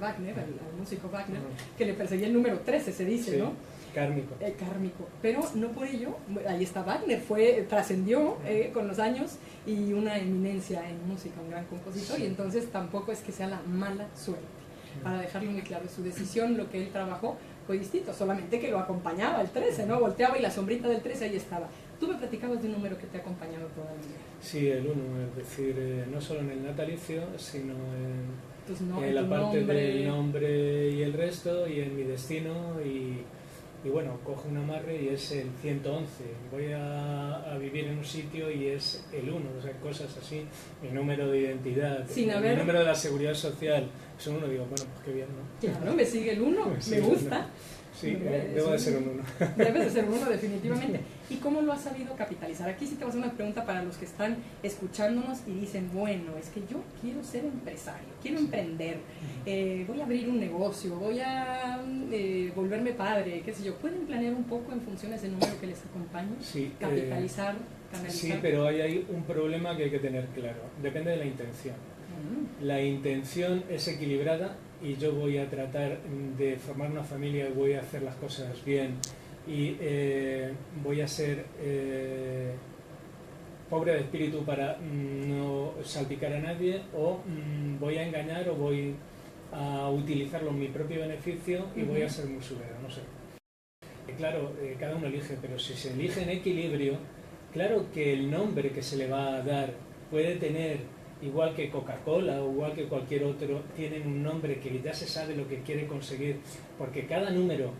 Wagner, al músico Wagner, que le perseguía el número 13, se dice, sí, ¿no? Kármico. Kármico. Pero no por ello, ahí está Wagner, trascendió con los años y una eminencia en música, un gran compositor, sí. Y entonces tampoco es que sea la mala suerte. Para dejarlo muy claro, su decisión, lo que él trabajó, fue distinto, solamente que lo acompañaba el 13, ¿no? Volteaba y la sombrita del 13 ahí estaba. Tú me platicabas de un número que te ha acompañado toda la vida. Sí, el 1, es decir, no solo en el natalicio, sino en la parte del nombre y el resto, y en mi destino, y bueno, cojo un amarre y es el 111. Voy a vivir en un sitio y es el 1, o sea, cosas así. Mi número de identidad, mi número de la seguridad social es un 1. Digo, bueno, pues qué bien, ¿no? Claro, me sigue el 1, me gusta. Sí, debo de ser un 1. Debes de ser un 1, definitivamente. ¿Y cómo lo has sabido capitalizar? Aquí sí te voy a hacer una pregunta para los que están escuchándonos y dicen, bueno, es que yo quiero ser empresario, quiero emprender, voy a abrir un negocio, voy a volverme padre, qué sé yo. ¿Pueden planear un poco en función de ese número que les acompañe? Sí, capitalizar, canalizar. Sí, pero hay un problema que hay que tener claro. Depende de la intención. La intención es equilibrada y yo voy a tratar de formar una familia y voy a hacer las cosas bien y voy a ser pobre de espíritu para no salpicar a nadie, o voy a engañar o voy a utilizarlo en mi propio beneficio y voy a ser muy usurero, no sé. Claro, cada uno elige, pero si se elige en equilibrio, claro que el nombre que se le va a dar puede tener, igual que Coca-Cola o igual que cualquier otro, tienen un nombre que ya se sabe lo que quiere conseguir, porque cada número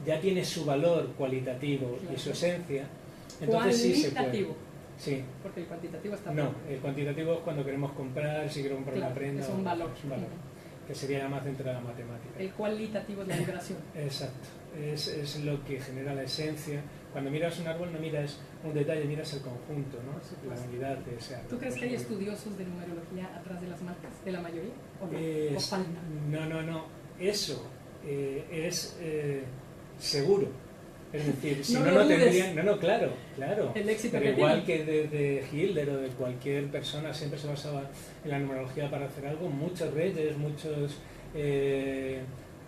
ya tiene su valor cualitativo, claro, y su esencia. Entonces sí se puede. Sí. Porque el cuantitativo está... No, el cuantitativo es cuando queremos comprar, si quiero comprar, claro, una prenda. Es un valor. Es un valor, que sería más dentro de la matemática. El cualitativo es la vibración. Exacto. Es lo que genera la esencia. Cuando miras un árbol no miras un detalle, miras el conjunto, ¿no? La unidad de ese árbol. ¿Tú crees que hay estudiosos de numerología atrás de las marcas, de la mayoría? ¿O no? ¿O falta? No. Eso es seguro. Es decir, si No no, lo no dudes. tendrían... No, claro. El éxito Pero que igual tiene. que desde Hilder o de cualquier persona siempre se basaba en la numerología para hacer algo, muchos reyes, muchos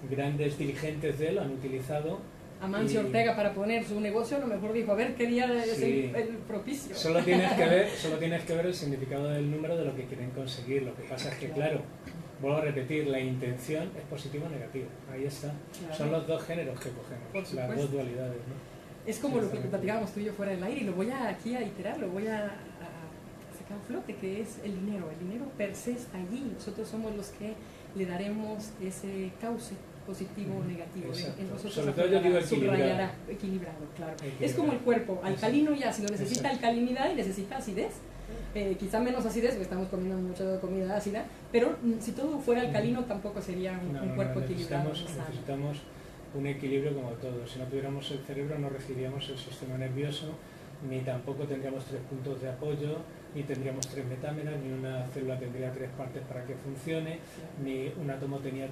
grandes dirigentes de él lo han utilizado. Amancio Ortega, para poner su negocio, a lo mejor dijo, a ver qué día es el propicio. Solo tienes que ver el significado del número de lo que quieren conseguir. Lo que pasa es que, claro, vuelvo a repetir, la intención es positiva o negativa. Ahí está. Claro. Son los dos géneros que cogemos, las dos dualidades, ¿no? Es como lo que platicábamos tú y yo fuera del aire, y lo voy aquí a iterar, lo voy a sacar a flote, que es el dinero. El dinero per se está allí. Nosotros somos los que le daremos ese cauce positivo o negativo. En nosotros sobre todo yo digo equilibrado, claro. Equilibrado. Es como el cuerpo, alcalino y ácido, necesita Exacto. alcalinidad y necesita acidez. Quizá menos acidez, porque estamos comiendo mucha comida ácida, pero si todo fuera alcalino tampoco sería un cuerpo equilibrado. Necesitamos un equilibrio como todo. Si no tuviéramos el cerebro no regiríamos el sistema nervioso, ni tampoco tendríamos 3 puntos de apoyo, ni tendríamos 3 metámeras, ni una célula tendría 3 partes para que funcione, ni un átomo tendría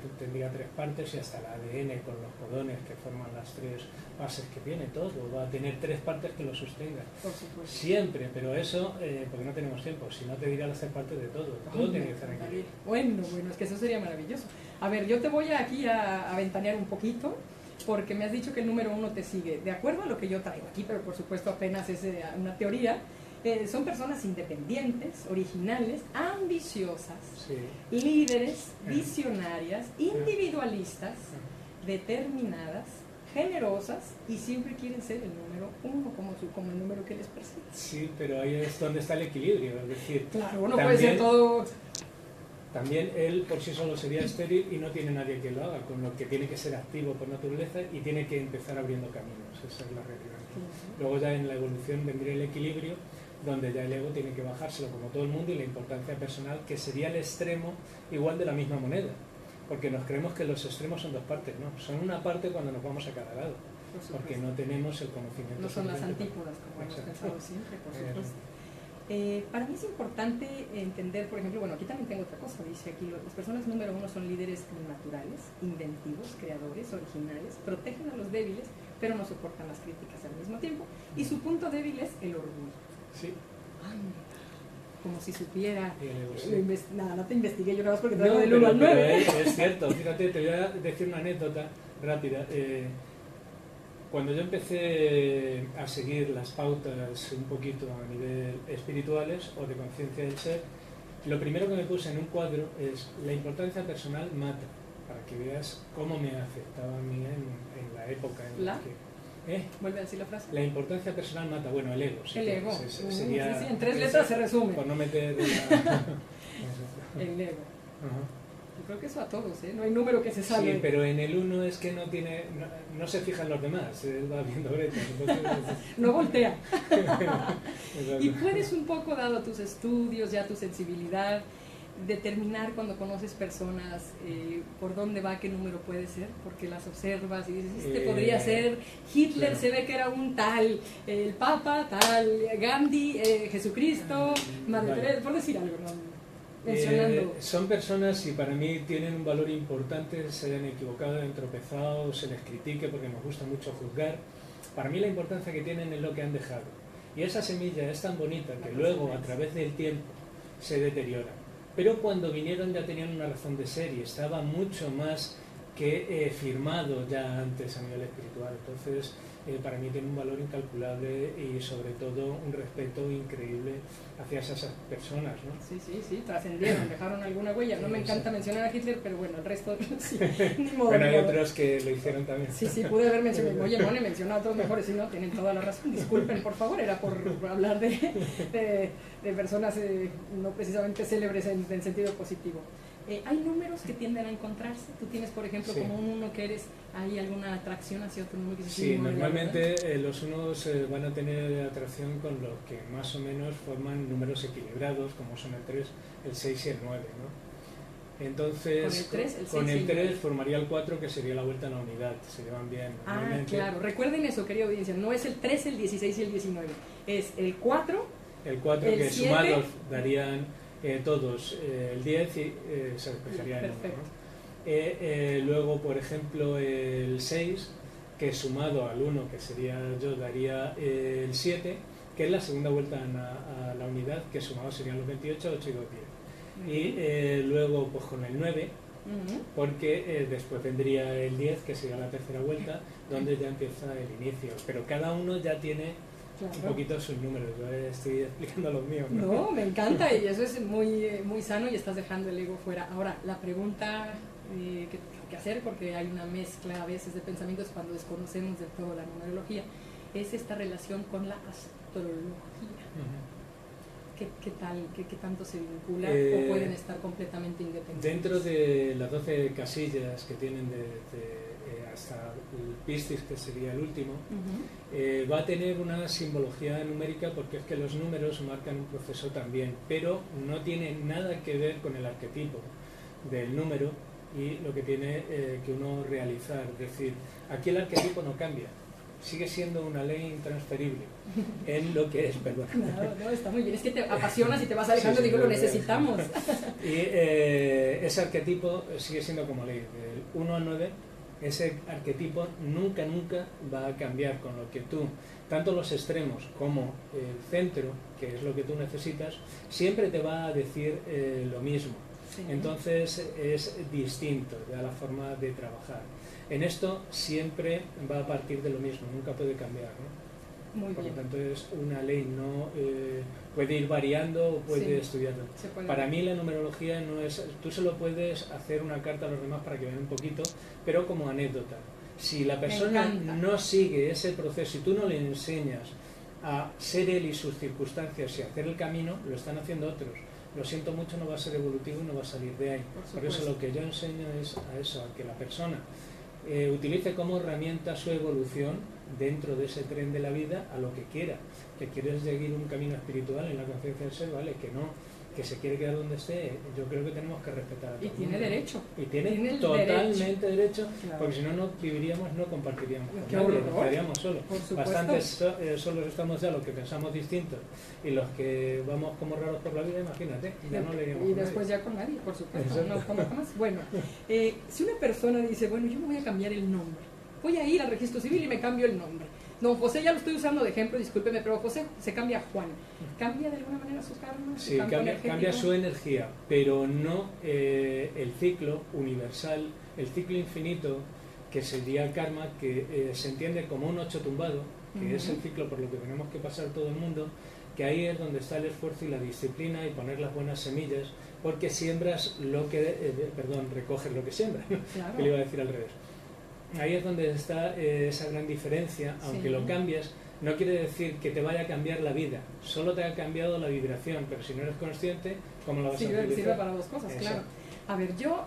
3 partes, y hasta el ADN con los codones que forman las 3 bases que tiene, todo va a tener 3 partes que lo sostengan. Por supuesto. Siempre, pero eso, porque no tenemos tiempo, si no te dirá las 3 partes de todo tiene que estar aquí. Bueno, es que eso sería maravilloso. A ver, yo te voy aquí a ventanear un poquito, porque me has dicho que el número 1 te sigue. De acuerdo a lo que yo traigo aquí, pero por supuesto apenas es una teoría, son personas independientes, originales, ambiciosas, sí. Líderes, visionarias, individualistas, determinadas, generosas, y siempre quieren ser el número 1 como el número que les persigue. Sí, pero ahí es donde está el equilibrio, es decir, claro, uno puede ser todo... También él por sí solo sería estéril y no tiene nadie que lo haga, con lo que tiene que ser activo por naturaleza y tiene que empezar abriendo caminos, esa es la realidad. Luego ya en la evolución vendría el equilibrio, donde ya el ego tiene que bajárselo como todo el mundo, y la importancia personal, que sería el extremo igual de la misma moneda, porque nos creemos que los extremos son 2 partes, no, son una parte cuando nos vamos a cada lado, porque no tenemos el conocimiento. No son las antípodas, como hemos pensado siempre, por supuesto. Para mí es importante entender, por ejemplo, bueno, aquí también tengo otra cosa, dice aquí, las personas número 1 son líderes naturales, inventivos, creadores, originales, protegen a los débiles, pero no soportan las críticas al mismo tiempo, y su punto débil es el orgullo. Sí. Ay, como si supiera. Sí. Nada, no te investigué yo nada más porque traigo del 1 al 9. Es cierto, fíjate, te voy a decir una anécdota rápida. Cuando yo empecé a seguir las pautas un poquito a nivel espirituales o de conciencia del ser, lo primero que me puse en un cuadro es: la importancia personal mata, para que veas cómo me afectaba a mí en la época en la que... Vuelve a decir la frase. La importancia personal mata, bueno, el ego. Sí, el ego. Sería, sí, en 3 letras se resume. Por no meter el ego. Ajá. Yo creo que eso a todos, ¿eh? No hay número que se salve. Sí, pero en el 1 es que no se fijan los demás, él va viendo brechas. No voltea. Y puedes un poco, dado tus estudios, ya tu sensibilidad, determinar cuando conoces personas por dónde va, qué número puede ser, porque las observas y dices, este podría ser Hitler, claro. Se ve que era un tal, el Papa, tal, Gandhi, Jesucristo, Madre Teresa, por decir algo, ¿no? Mencionando. Son personas, y para mí tienen un valor importante, se hayan equivocado, hayan tropezado, se les critique, porque nos gusta mucho juzgar. Para mí la importancia que tienen es lo que han dejado. Y esa semilla es tan bonita que luego, a través del tiempo, se deteriora. Pero cuando vinieron ya tenían una razón de ser y estaba mucho más que firmado ya antes a nivel espiritual. Entonces, para mí tiene un valor incalculable y sobre todo un respeto increíble hacia esas personas, ¿no? Sí, trascendieron, dejaron alguna huella. No me encanta mencionar a Hitler, pero bueno, el resto sí, ni modo. Bueno, hay otros que lo hicieron también. Sí, pude haber mencionado. Oye, no le mencionó a otros mejores, sí, no, tienen toda la razón. Disculpen, por favor, era por hablar de personas no precisamente célebres en sentido positivo. Hay números que tienden a encontrarse. Tú tienes, por ejemplo, como un 1 que eres, ¿hay alguna atracción hacia otro número? Que sí, normalmente los unos van a tener atracción con los que más o menos forman números equilibrados, como son el 3, el 6 y el 9, ¿no? Entonces, con el 3 formaría el 4, que sería la vuelta a la unidad, se llevan bien. Claro, recuerden eso, querida audiencia, no es el 3, el 16 y el 19, es el 4, el 4 que 7, sumados darían... todos, el 10 se despejaría en 1, ¿no? Luego, por ejemplo, el 6 que sumado al 1, que sería yo, daría el 7, que es la segunda vuelta a la unidad, que sumado serían los 28, 8 y 2, 10. Y luego pues con el 9, porque después vendría el 10, que sería la tercera vuelta, donde ya empieza el inicio. Pero cada uno ya tiene un poquito sus números. Yo estoy explicando los míos. No, me encanta, y eso es muy, muy sano, y estás dejando el ego fuera. Ahora, la pregunta que tengo que hacer, porque hay una mezcla a veces de pensamientos cuando desconocemos de todo la numerología, es esta relación con la astrología. ¿Qué tal? ¿Qué tanto se vincula? ¿O pueden estar completamente independientes? Dentro de las 12 casillas que tienen hasta el Piscis, que sería el último, va a tener una simbología numérica, porque es que los números marcan un proceso también, pero no tiene nada que ver con el arquetipo del número y lo que tiene que uno realizar. Es decir, aquí el arquetipo no cambia, sigue siendo una ley intransferible en lo que es, perdón. No, está muy bien, es que te apasionas y te vas alejando, sí, digo, lo necesitamos. Y ese arquetipo sigue siendo como ley, del 1 al 9, ese arquetipo nunca va a cambiar, con lo que tú, tanto los extremos como el centro, que es lo que tú necesitas, siempre te va a decir lo mismo. Sí. Entonces es distinto ya la forma de trabajar. En esto siempre va a partir de lo mismo, nunca puede cambiar, ¿no? Muy bien. Por lo tanto es una ley, no puede ir variando o puede estudiarlo. Para mí la numerología no es, tú solo puedes hacer una carta a los demás para que vean un poquito, pero como anécdota. Si la persona no sigue ese proceso y tú no le enseñas a ser él y sus circunstancias y hacer el camino, lo están haciendo otros. Lo siento mucho, no va a ser evolutivo y no va a salir de ahí. Por eso lo que yo enseño es a eso, a que la persona utilice como herramienta su evolución dentro de ese tren de la vida a lo que quiera. Que quieres seguir un camino espiritual en la conciencia del ser, vale, que no, que se quiere quedar donde esté, yo creo que tenemos que respetar a todo. Y tiene derecho. Y tiene totalmente derecho, claro. Porque si no, no viviríamos, no compartiríamos con nadie, nos quedaríamos solos. Bastantes solos estamos ya los que pensamos distintos y los que vamos como raros por la vida, imagínate, ya no leeríamos. Y después ya con nadie, por supuesto, no como jamás. Bueno, si una persona dice, bueno, yo me voy a cambiar el nombre, voy a ir al registro civil y me cambio el nombre. Don José, ya lo estoy usando de ejemplo, discúlpeme, pero José se cambia a Juan. ¿Cambia de alguna manera su karma? Sí, cambia su energía, pero no el ciclo universal, el ciclo infinito, que sería el karma, que se entiende como un 8 tumbado, que es el ciclo por lo que tenemos que pasar todo el mundo, que ahí es donde está el esfuerzo y la disciplina y poner las buenas semillas, porque siembras lo que, recoges lo que siembras, claro. Que le iba a decir al revés. Ahí es donde está esa gran diferencia, aunque lo cambies, no quiere decir que te vaya a cambiar la vida, solo te ha cambiado la vibración, pero si no eres consciente, ¿cómo la vas a utilizar? Sirve para dos cosas, claro. A ver, yo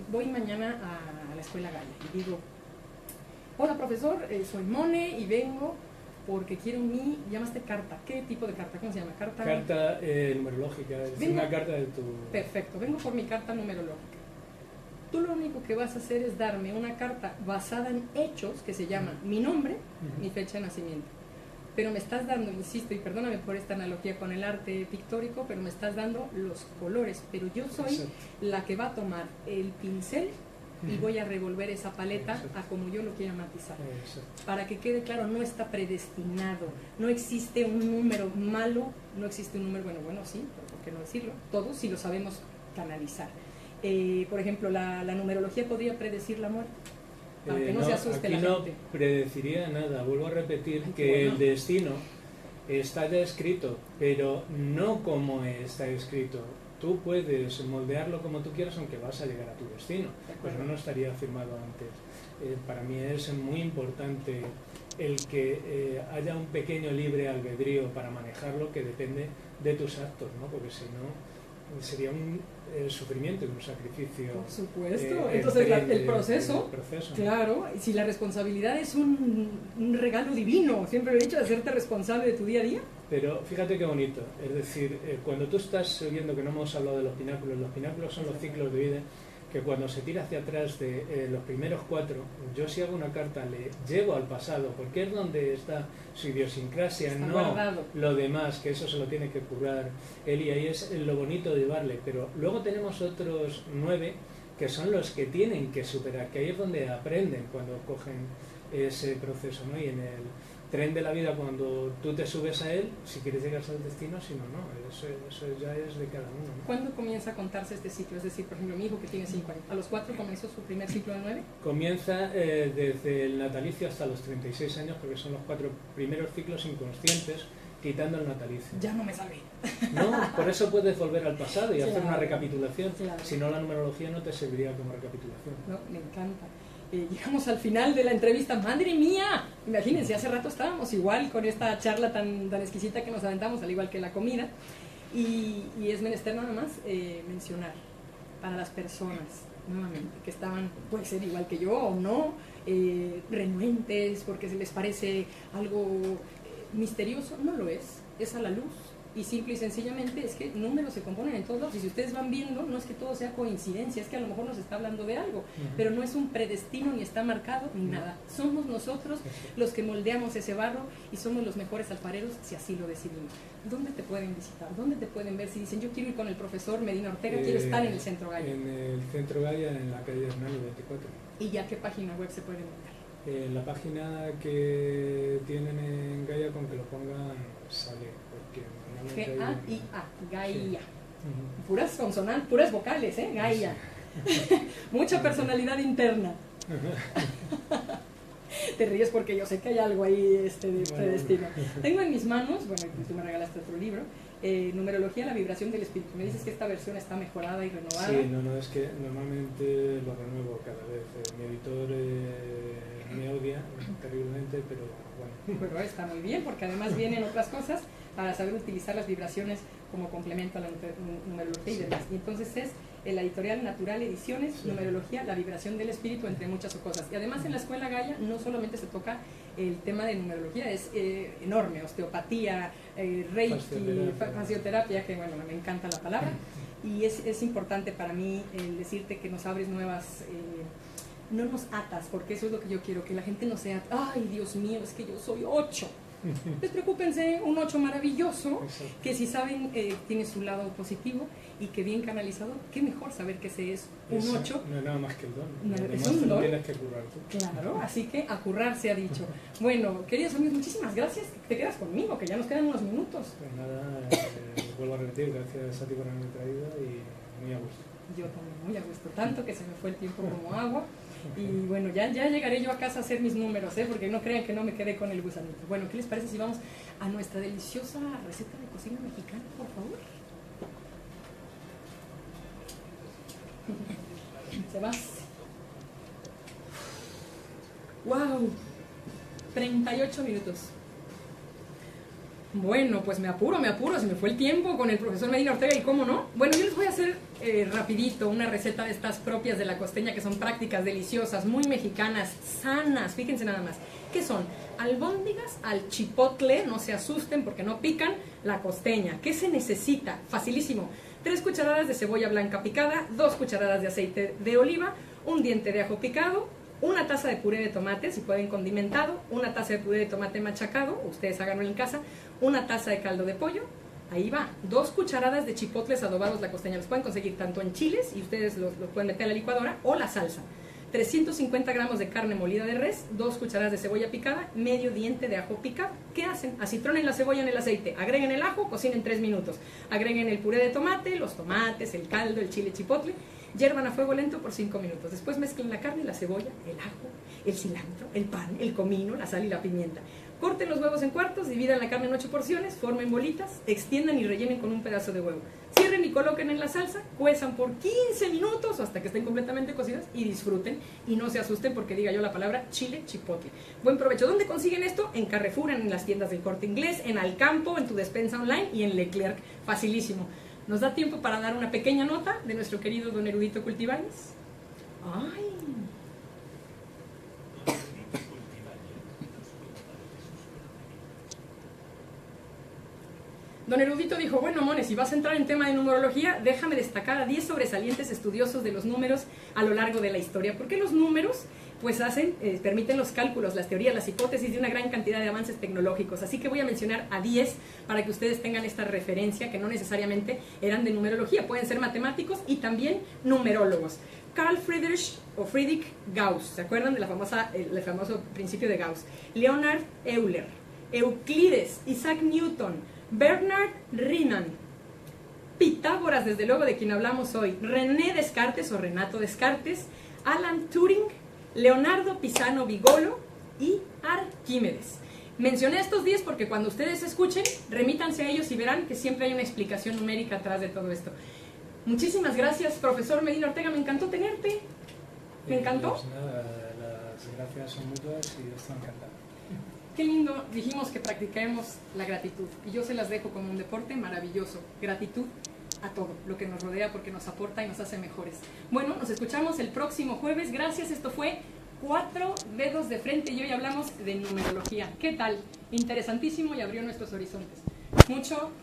voy mañana a la escuela Gaia y digo, hola profesor, soy Mone y vengo porque quiero llamaste carta, ¿qué tipo de carta? ¿Cómo se llama? Carta numerológica, es una carta de tu... Perfecto, vengo por mi carta numerológica. Tú lo único que vas a hacer es darme una carta basada en hechos que se llama mi nombre, mi fecha de nacimiento. Pero me estás dando, insisto, y perdóname por esta analogía con el arte pictórico, pero me estás dando los colores. Pero yo soy la que va a tomar el pincel y voy a revolver esa paleta a como yo lo quiera matizar. Para que quede claro, no está predestinado, no existe un número malo, no existe un número, bueno sí, pero ¿por qué no decirlo? Todos si lo sabemos canalizar. Por ejemplo, la numerología podría predecir la muerte, aunque no se asuste la gente. No predeciría nada, vuelvo a repetir que el destino está ya escrito, pero no como está escrito. Tú puedes moldearlo como tú quieras, aunque vas a llegar a tu destino, pues no estaría firmado antes. Para mí es muy importante el que haya un pequeño libre albedrío para manejarlo, que depende de tus actos, ¿no? Porque si no sería un sufrimiento y un sacrificio. Por supuesto, entonces el proceso, claro, si la responsabilidad es un regalo divino, siempre lo he dicho, de hacerte responsable de tu día a día. Pero fíjate qué bonito, es decir, cuando tú estás viendo, que no hemos hablado de los pináculos son los ciclos de vida, que cuando se tira hacia atrás de los primeros 4, yo si hago una carta le llevo al pasado, porque es donde está su idiosincrasia, está no guardado. Lo demás, que eso se lo tiene que curar él, y ahí es lo bonito de llevarle. Pero luego tenemos otros 9 que son los que tienen que superar, que ahí es donde aprenden cuando cogen ese proceso, ¿no? Y en el tren de la vida, cuando tú te subes a él, si quieres llegar al destino, si no, no, eso ya es de cada uno, ¿no? ¿Cuándo comienza a contarse este ciclo? Es decir, por ejemplo, mi hijo que tiene 5 años, ¿a los 4 comenzó su primer ciclo de 9? Comienza desde el natalicio hasta los 36 años, porque son los 4 primeros ciclos inconscientes, quitando el natalicio. Ya no me salvé. No, por eso puedes volver al pasado y hacer una Claro. recapitulación, Claro. si no la numerología no te serviría como recapitulación. No, me encanta. Llegamos al final de la entrevista. ¡Madre mía! Imagínense, hace rato estábamos igual con esta charla tan exquisita que nos aventamos, al igual que la comida. Y es menester nada más mencionar para las personas, nuevamente, que estaban, puede ser igual que yo o no, renuentes porque se les parece algo misterioso. No lo es a la luz. Y simple y sencillamente es que números se componen en todos lados. Y si ustedes van viendo, no es que todo sea coincidencia, es que a lo mejor nos está hablando de algo, pero no es un predestino, ni está marcado, ni nada. Somos nosotros los que moldeamos ese barro y somos los mejores alfareros si así lo decidimos. ¿Dónde te pueden visitar? ¿Dónde te pueden ver? Si dicen, yo quiero ir con el profesor Medina Ortega, quiero estar en el Centro Gaya. En el Centro Gaya, en la calle Hernani 24. ¿Y ya qué página web se pueden meter? La página que tienen en Gaia, con que lo pongan, sale, porque normalmente G-A-I-A, Gaia. Sí. Puras consonantes, puras vocales, Gaia. Sí. Mucha personalidad interna. Te ríes porque yo sé que hay algo ahí de predestino. Tengo en mis manos, bueno, tú me regalaste otro libro, Numerología, la vibración del espíritu. Me dices que esta versión está mejorada y renovada. Sí, no, es que normalmente lo renuevo cada vez. Mi editor me odia terriblemente, pero bueno. Pero está muy bien, porque además vienen otras cosas para saber utilizar las vibraciones como complemento a la numerología y demás. Y entonces es la editorial Natural Ediciones, sí. Numerología, la vibración del espíritu, entre muchas cosas. Y además en la Escuela Gaia no solamente se toca el tema de numerología, es enorme, osteopatía, reiki, fascioterapia, que bueno, me encanta la palabra. Y es importante para mí decirte que nos abres nuevas... no nos atas, porque eso es lo que yo quiero, que la gente no sea, ay Dios mío, es que yo soy 8. Despreocúpense, un 8 maravilloso, exacto. Que si saben tiene su lado positivo y que bien canalizado, qué mejor saber que ese es un 8. No es nada más que el don, no, es un don. Tienes que currar tú. Claro, así que a currar se ha dicho. Bueno, queridos amigos, muchísimas gracias, te quedas conmigo, que ya nos quedan unos minutos. Pues nada, vuelvo a repetir, gracias a ti por haberme traído y muy a gusto. Yo también, muy a gusto, tanto que se me fue el tiempo como agua. Y bueno, ya llegaré yo a casa a hacer mis números, porque no crean que no me quedé con el gusanito. Bueno, ¿qué les parece si vamos a nuestra deliciosa receta de cocina mexicana, por favor? Se va. ¡Wow! 38 minutos. Bueno, pues me apuro, se me fue el tiempo con el profesor Medina Ortega y cómo no. Bueno, yo les voy a hacer rapidito una receta de estas propias de la costeña, que son prácticas, deliciosas, muy mexicanas, sanas, fíjense nada más. ¿Qué son? Albóndigas al chipotle, no se asusten porque no pican, la costeña. ¿Qué se necesita? Facilísimo. 3 cucharadas de cebolla blanca picada, 2 cucharadas de aceite de oliva, un diente de ajo picado, una taza de puré de tomate, si pueden condimentado, una taza de puré de tomate machacado, ustedes háganlo en casa, una taza de caldo de pollo, ahí va, 2 cucharadas de chipotles adobados la costeña, los pueden conseguir tanto en chiles y ustedes los pueden meter a la licuadora o la salsa, 350 gramos de carne molida de res, 2 cucharadas de cebolla picada, medio diente de ajo picado. ¿Qué hacen? Acitronen la cebolla en el aceite, agreguen el ajo, cocinen 3 minutos, agreguen el puré de tomate, los tomates, el caldo, el chile chipotle, hiervan a fuego lento por 5 minutos. Después mezclen la carne, la cebolla, el ajo, el cilantro, el pan, el comino, la sal y la pimienta. Corten los huevos en cuartos, dividan la carne en 8 porciones, formen bolitas, extiendan y rellenen con un pedazo de huevo. Cierren y coloquen en la salsa, cuezan por 15 minutos hasta que estén completamente cocidas y disfruten. Y no se asusten porque diga yo la palabra chile chipotle. Buen provecho. ¿Dónde consiguen esto? En Carrefour, en las tiendas del Corte Inglés, en Alcampo, en tu despensa online y en Leclerc. Facilísimo. ¿Nos da tiempo para dar una pequeña nota de nuestro querido don Erudito Cultivanes? ¡Ay! Don Erudito dijo, bueno, Mone, si vas a entrar en tema de numerología, déjame destacar a 10 sobresalientes estudiosos de los números a lo largo de la historia. Porque los números, pues permiten los cálculos, las teorías, las hipótesis de una gran cantidad de avances tecnológicos. Así que voy a mencionar a 10 para que ustedes tengan esta referencia, que no necesariamente eran de numerología, pueden ser matemáticos y también numerólogos. Carl Friedrich Gauss, ¿se acuerdan del famoso principio de Gauss? Leonhard Euler, Euclides, Isaac Newton, Bernard Riemann, Pitágoras, desde luego, de quien hablamos hoy, René Descartes o Renato Descartes, Alan Turing, Leonardo Pisano Vigolo y Arquímedes. Mencioné estos 10 porque cuando ustedes escuchen, remítanse a ellos y verán que siempre hay una explicación numérica atrás de todo esto. Muchísimas gracias, profesor Medina Ortega, me encantó tenerte. ¿Me encantó? Pues nada, las gracias son mutuas y estoy encantado. Qué lindo, dijimos que practiquemos la gratitud y yo se las dejo como un deporte maravilloso. Gratitud a todo lo que nos rodea porque nos aporta y nos hace mejores. Bueno, nos escuchamos el próximo jueves. Gracias, esto fue 4 dedos de frente y hoy hablamos de numerología. ¿Qué tal? Interesantísimo y abrió nuestros horizontes.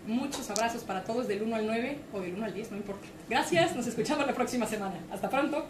Muchos abrazos para todos del 1 al 9 o del 1 al 10, no importa. Gracias, nos escuchamos la próxima semana. Hasta pronto.